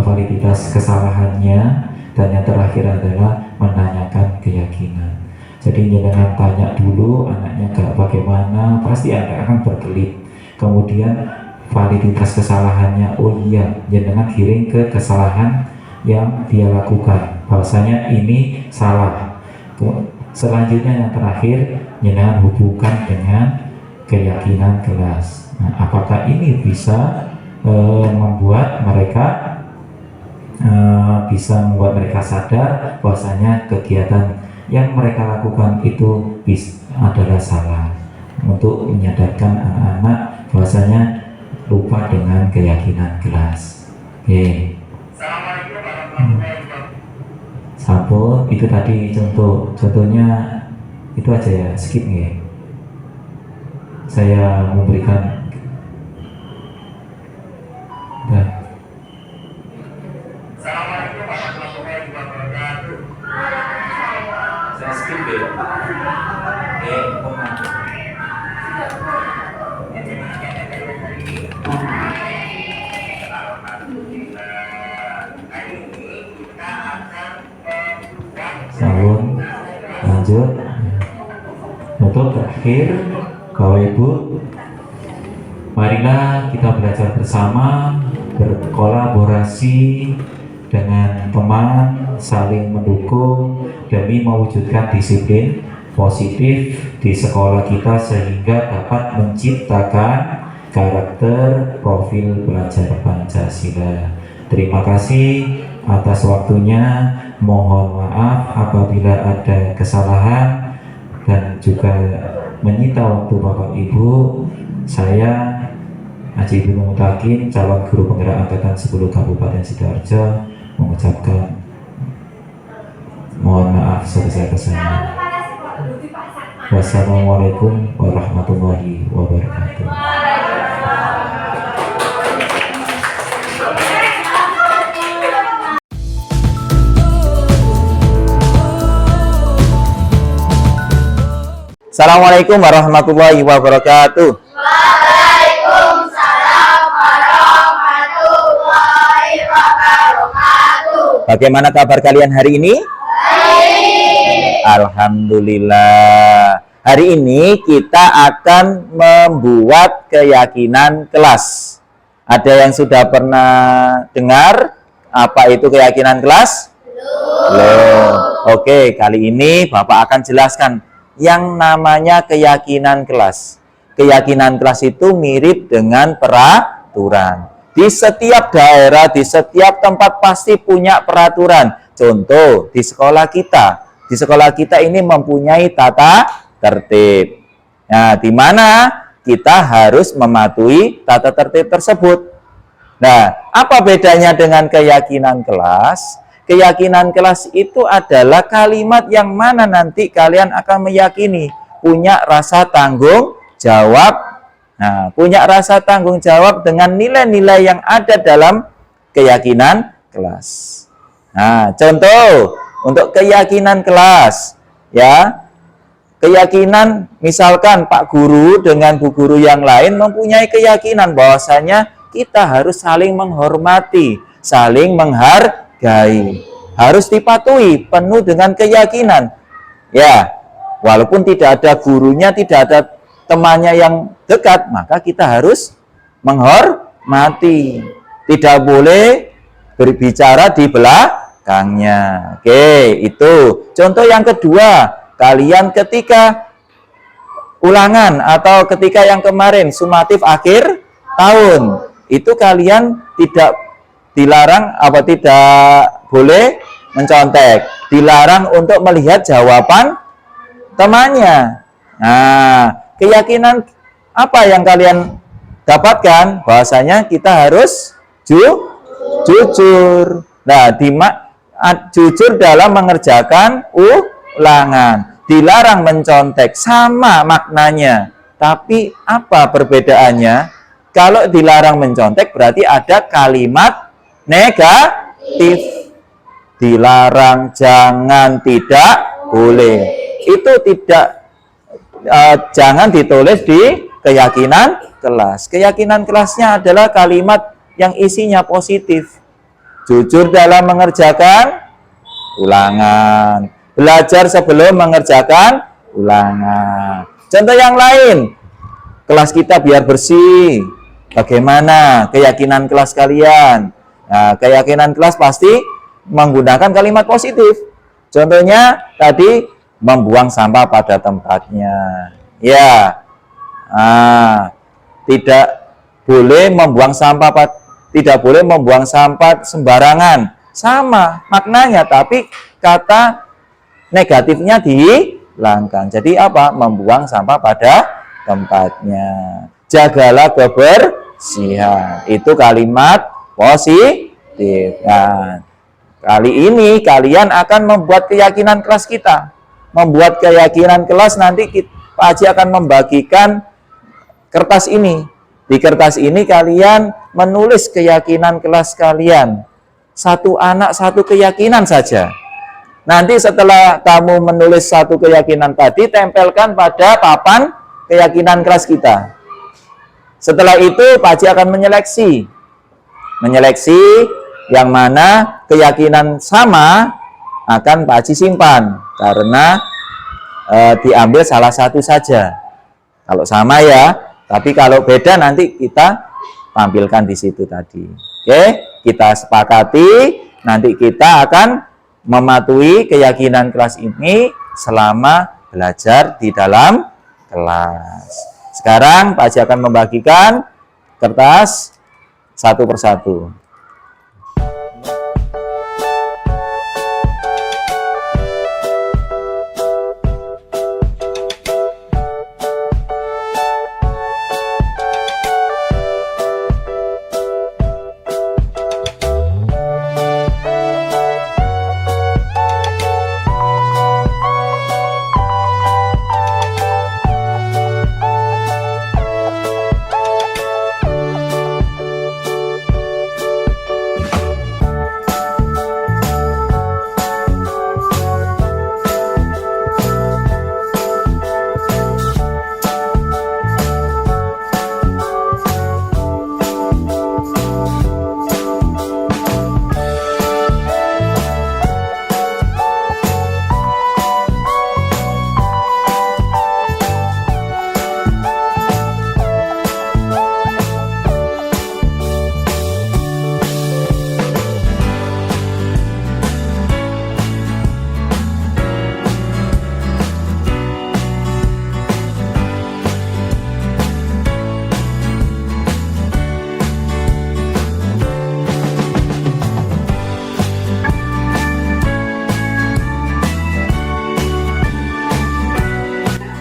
S1: validitas kesalahannya, dan yang terakhir adalah menanyakan keyakinan. Jadi jangan tanya dulu anaknya bagaimana, pasti anak akan berkelit. Kemudian validitas kesalahannya, oh iya, jangan giring ke kesalahan yang dia lakukan, bahwasanya ini salah. Selanjutnya yang terakhir, jangan hubungkan dengan keyakinan kelas. Nah, apakah ini bisa membuat mereka sadar bahwasanya kegiatan yang mereka lakukan itu adalah salah, untuk menyadarkan anak-anak bahwasanya lupa dengan keyakinan kelas. Oke. Sampun, itu tadi contohnya itu aja ya, skip ya. Saya memberikan saya skip ya. Sampun, lanjut. Untuk terakhir, Bapak Ibu, marilah kita belajar bersama, berkolaborasi dengan teman, saling mendukung demi mewujudkan disiplin positif di sekolah kita, sehingga dapat menciptakan karakter profil pelajar Pancasila. Terima kasih atas waktunya. Mohon maaf apabila ada kesalahan dan juga menyita waktu Bapak Ibu. Saya Haji Ibnu Mutakin, calon guru penggerak angkatan 10 Kabupaten Sidoarjo, mengucapkan mohon maaf sebesar-besarnya. Wassalamualaikum warahmatullahi wabarakatuh.
S5: Assalamualaikum warahmatullahi wabarakatuh.
S3: Waalaikumsalam warahmatullahi wabarakatuh.
S5: Bagaimana kabar kalian hari ini?
S3: Baik.
S5: Alhamdulillah. Hari ini kita akan membuat keyakinan kelas. Ada yang sudah pernah dengar apa itu keyakinan kelas? Belum. Oke, kali ini Bapak akan jelaskan yang namanya keyakinan kelas. Keyakinan kelas itu mirip dengan peraturan. Di setiap daerah, di setiap tempat pasti punya peraturan. Contoh, di sekolah kita. Di sekolah kita ini mempunyai tata tertib. Nah, di mana kita harus mematuhi tata tertib tersebut. Nah, apa bedanya dengan keyakinan kelas? Keyakinan kelas itu adalah kalimat yang mana nanti kalian akan meyakini, punya rasa tanggung jawab. Nah, punya rasa tanggung jawab dengan nilai-nilai yang ada dalam keyakinan kelas. Nah, contoh, Untuk keyakinan kelas, ya. Keyakinan, misalkan Pak Guru dengan Bu Guru yang lain mempunyai keyakinan bahwasanya kita harus saling menghormati, saling menghargai. Harus dipatuhi penuh dengan keyakinan. Ya, walaupun tidak ada gurunya, tidak ada temannya yang dekat, maka kita harus menghormati. Tidak boleh berbicara di belakangnya. Oke, itu. Contoh yang kedua, kalian ketika ulangan atau ketika yang kemarin sumatif akhir tahun, itu kalian tidak dilarang tidak boleh mencontek, dilarang untuk melihat jawaban temannya. Nah, keyakinan apa yang kalian dapatkan? Bahwasanya kita harus jujur. Nah, jujur dalam mengerjakan ulangan. Dilarang mencontek, sama maknanya. Tapi apa perbedaannya? Kalau dilarang mencontek berarti ada kalimat negatif. Dilarang, jangan, tidak boleh. Itu tidak jangan ditulis di keyakinan kelas. Keyakinan kelasnya adalah kalimat yang isinya positif. Jujur dalam mengerjakan ulangan. Belajar sebelum mengerjakan ulangan. Contoh yang lain, kelas kita biar bersih. Bagaimana keyakinan kelas kalian? Nah, keyakinan kelas pasti menggunakan kalimat positif. Contohnya tadi membuang sampah pada tempatnya. Ya, tidak boleh membuang sampah sembarangan. Sama maknanya, tapi kata negatifnya dihilangkan. Jadi apa? Membuang sampah pada tempatnya. Jagalah kebersihan. Itu kalimat positif. Nah, kali ini kalian akan membuat keyakinan kelas kita. Membuat keyakinan kelas, nanti Pak Haji akan membagikan kertas ini. Di kertas ini kalian menulis keyakinan kelas kalian. Satu anak satu keyakinan saja. Nanti setelah kamu menulis satu keyakinan tadi, tempelkan pada papan keyakinan kelas kita. Setelah itu Pak Haji akan menyeleksi yang mana keyakinan sama akan Pak Haji simpan, karena diambil salah satu saja. Kalau sama ya, tapi kalau beda nanti kita tampilkan di situ tadi. Oke, kita sepakati, nanti kita akan mematuhi keyakinan kelas ini selama belajar di dalam kelas. Sekarang Pak Haji akan membagikan kertas satu persatu.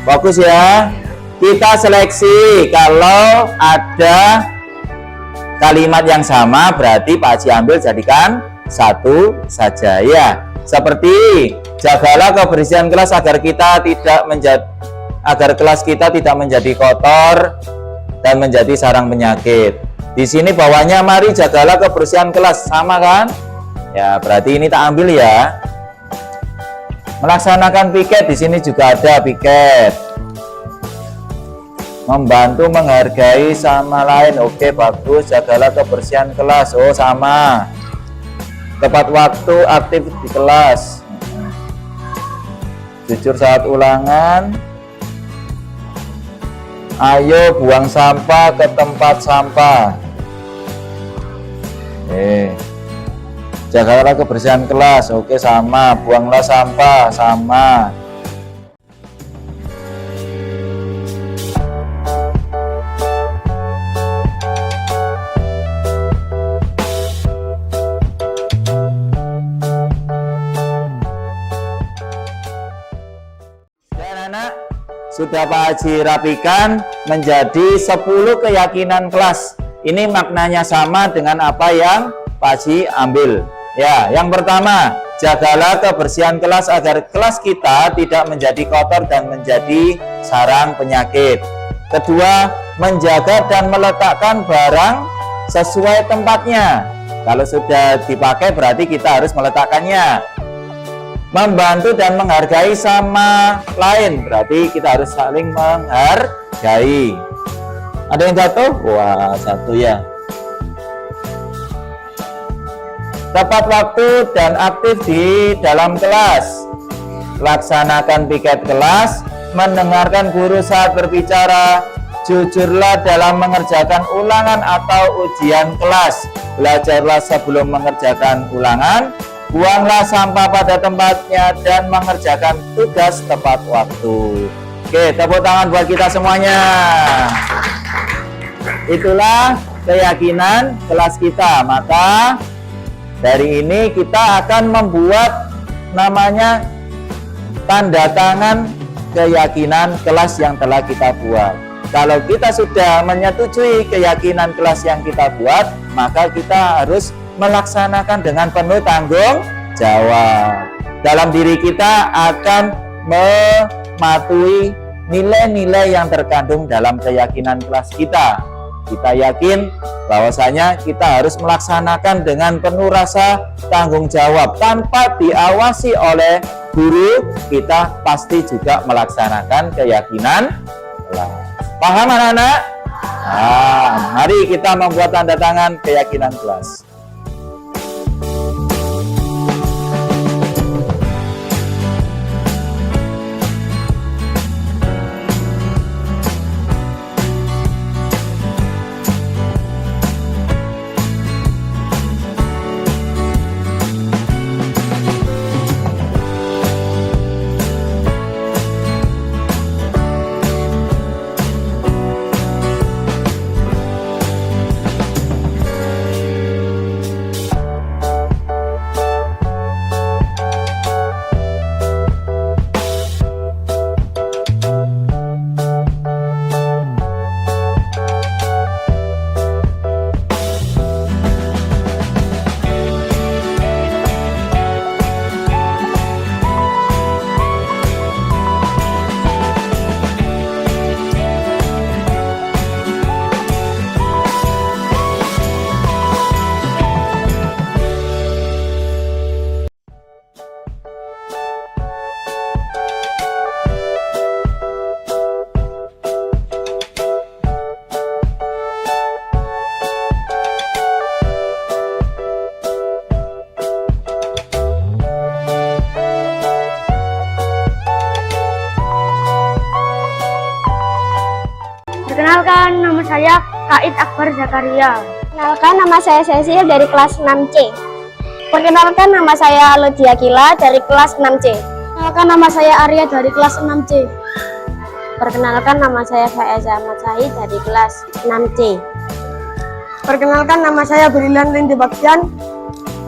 S5: Fokus ya. Kita seleksi, kalau ada kalimat yang sama berarti Pak Haji ambil jadikan satu saja ya. Seperti jagalah kebersihan kelas agar kelas kita tidak menjadi kotor dan menjadi sarang penyakit. Di sini bawahnya mari jagalah kebersihan kelas, sama kan? Ya, berarti ini tak ambil ya. Melaksanakan piket, di sini juga ada piket. Membantu menghargai sama lain, oke bagus. Jagalah kebersihan kelas, oh sama. Tepat waktu, aktif di kelas. Jujur saat ulangan. Ayo buang sampah ke tempat sampah. Jagalah kebersihan kelas, oke sama. Buanglah sampah, sama. Anak-anak, sudah Pak Haji rapikan menjadi 10 keyakinan kelas. Ini maknanya sama dengan apa yang Pak Haji ambil. Ya, yang pertama, jagalah kebersihan kelas agar kelas kita tidak menjadi kotor dan menjadi sarang penyakit. Kedua, menjaga dan meletakkan barang sesuai tempatnya. Kalau sudah dipakai berarti kita harus meletakkannya. Membantu dan menghargai sama lain, berarti kita harus saling menghargai. Ada yang jatuh? Wah, satu ya. Tepat waktu dan aktif di dalam kelas. Laksanakan piket kelas, mendengarkan guru saat berbicara, jujurlah dalam mengerjakan ulangan atau ujian kelas. Belajarlah sebelum mengerjakan ulangan, buanglah sampah pada tempatnya, dan mengerjakan tugas tepat waktu. Oke, tepuk tangan buat kita semuanya. Itulah keyakinan kelas kita. Maka dari ini kita akan membuat namanya tanda tangan keyakinan kelas yang telah kita buat. Kalau kita sudah menyetujui keyakinan kelas yang kita buat, maka kita harus melaksanakan dengan penuh tanggung jawab. Dalam diri kita akan mematuhi nilai-nilai yang terkandung dalam keyakinan kelas kita. Kita yakin bahwasanya kita harus melaksanakan dengan penuh rasa tanggung jawab. Tanpa diawasi oleh guru, kita pasti juga melaksanakan keyakinan kelas. Paham anak-anak? Nah, mari kita membuat tanda tangan keyakinan kelas.
S6: Perkenalkan, nama saya Kaid Akbar Zakaria.
S7: Perkenalkan, nama saya Cecil dari kelas 6C.
S6: Perkenalkan, nama saya Lodia Kila dari kelas 6C.
S7: Perkenalkan, nama saya Arya dari kelas 6C.
S6: Perkenalkan, nama saya Faiz Ahmad Sahid dari kelas 6C.
S7: Perkenalkan, nama saya Brilian Lindi Baktian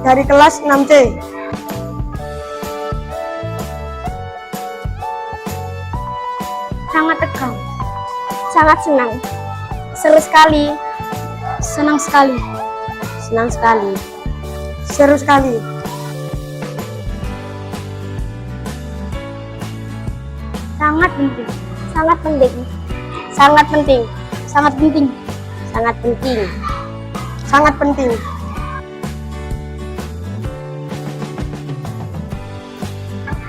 S7: dari kelas 6C.
S6: Sangat tegang.
S7: Sangat senang.
S6: Seru sekali.
S7: Senang sekali.
S6: Senang sekali.
S7: Seru sekali.
S6: Sangat penting.
S7: Sangat penting.
S6: Sangat penting.
S7: Sangat penting.
S6: Sangat penting.
S7: Sangat penting.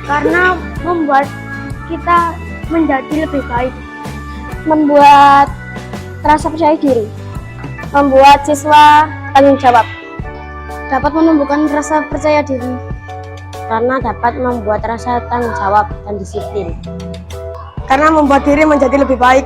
S6: Karena membuat kita menjadi lebih baik. Membuat rasa percaya diri. Membuat siswa tanggung jawab. Dapat menumbuhkan rasa percaya diri. Karena dapat membuat rasa tanggung jawab dan disiplin.
S7: Karena membuat diri menjadi lebih baik.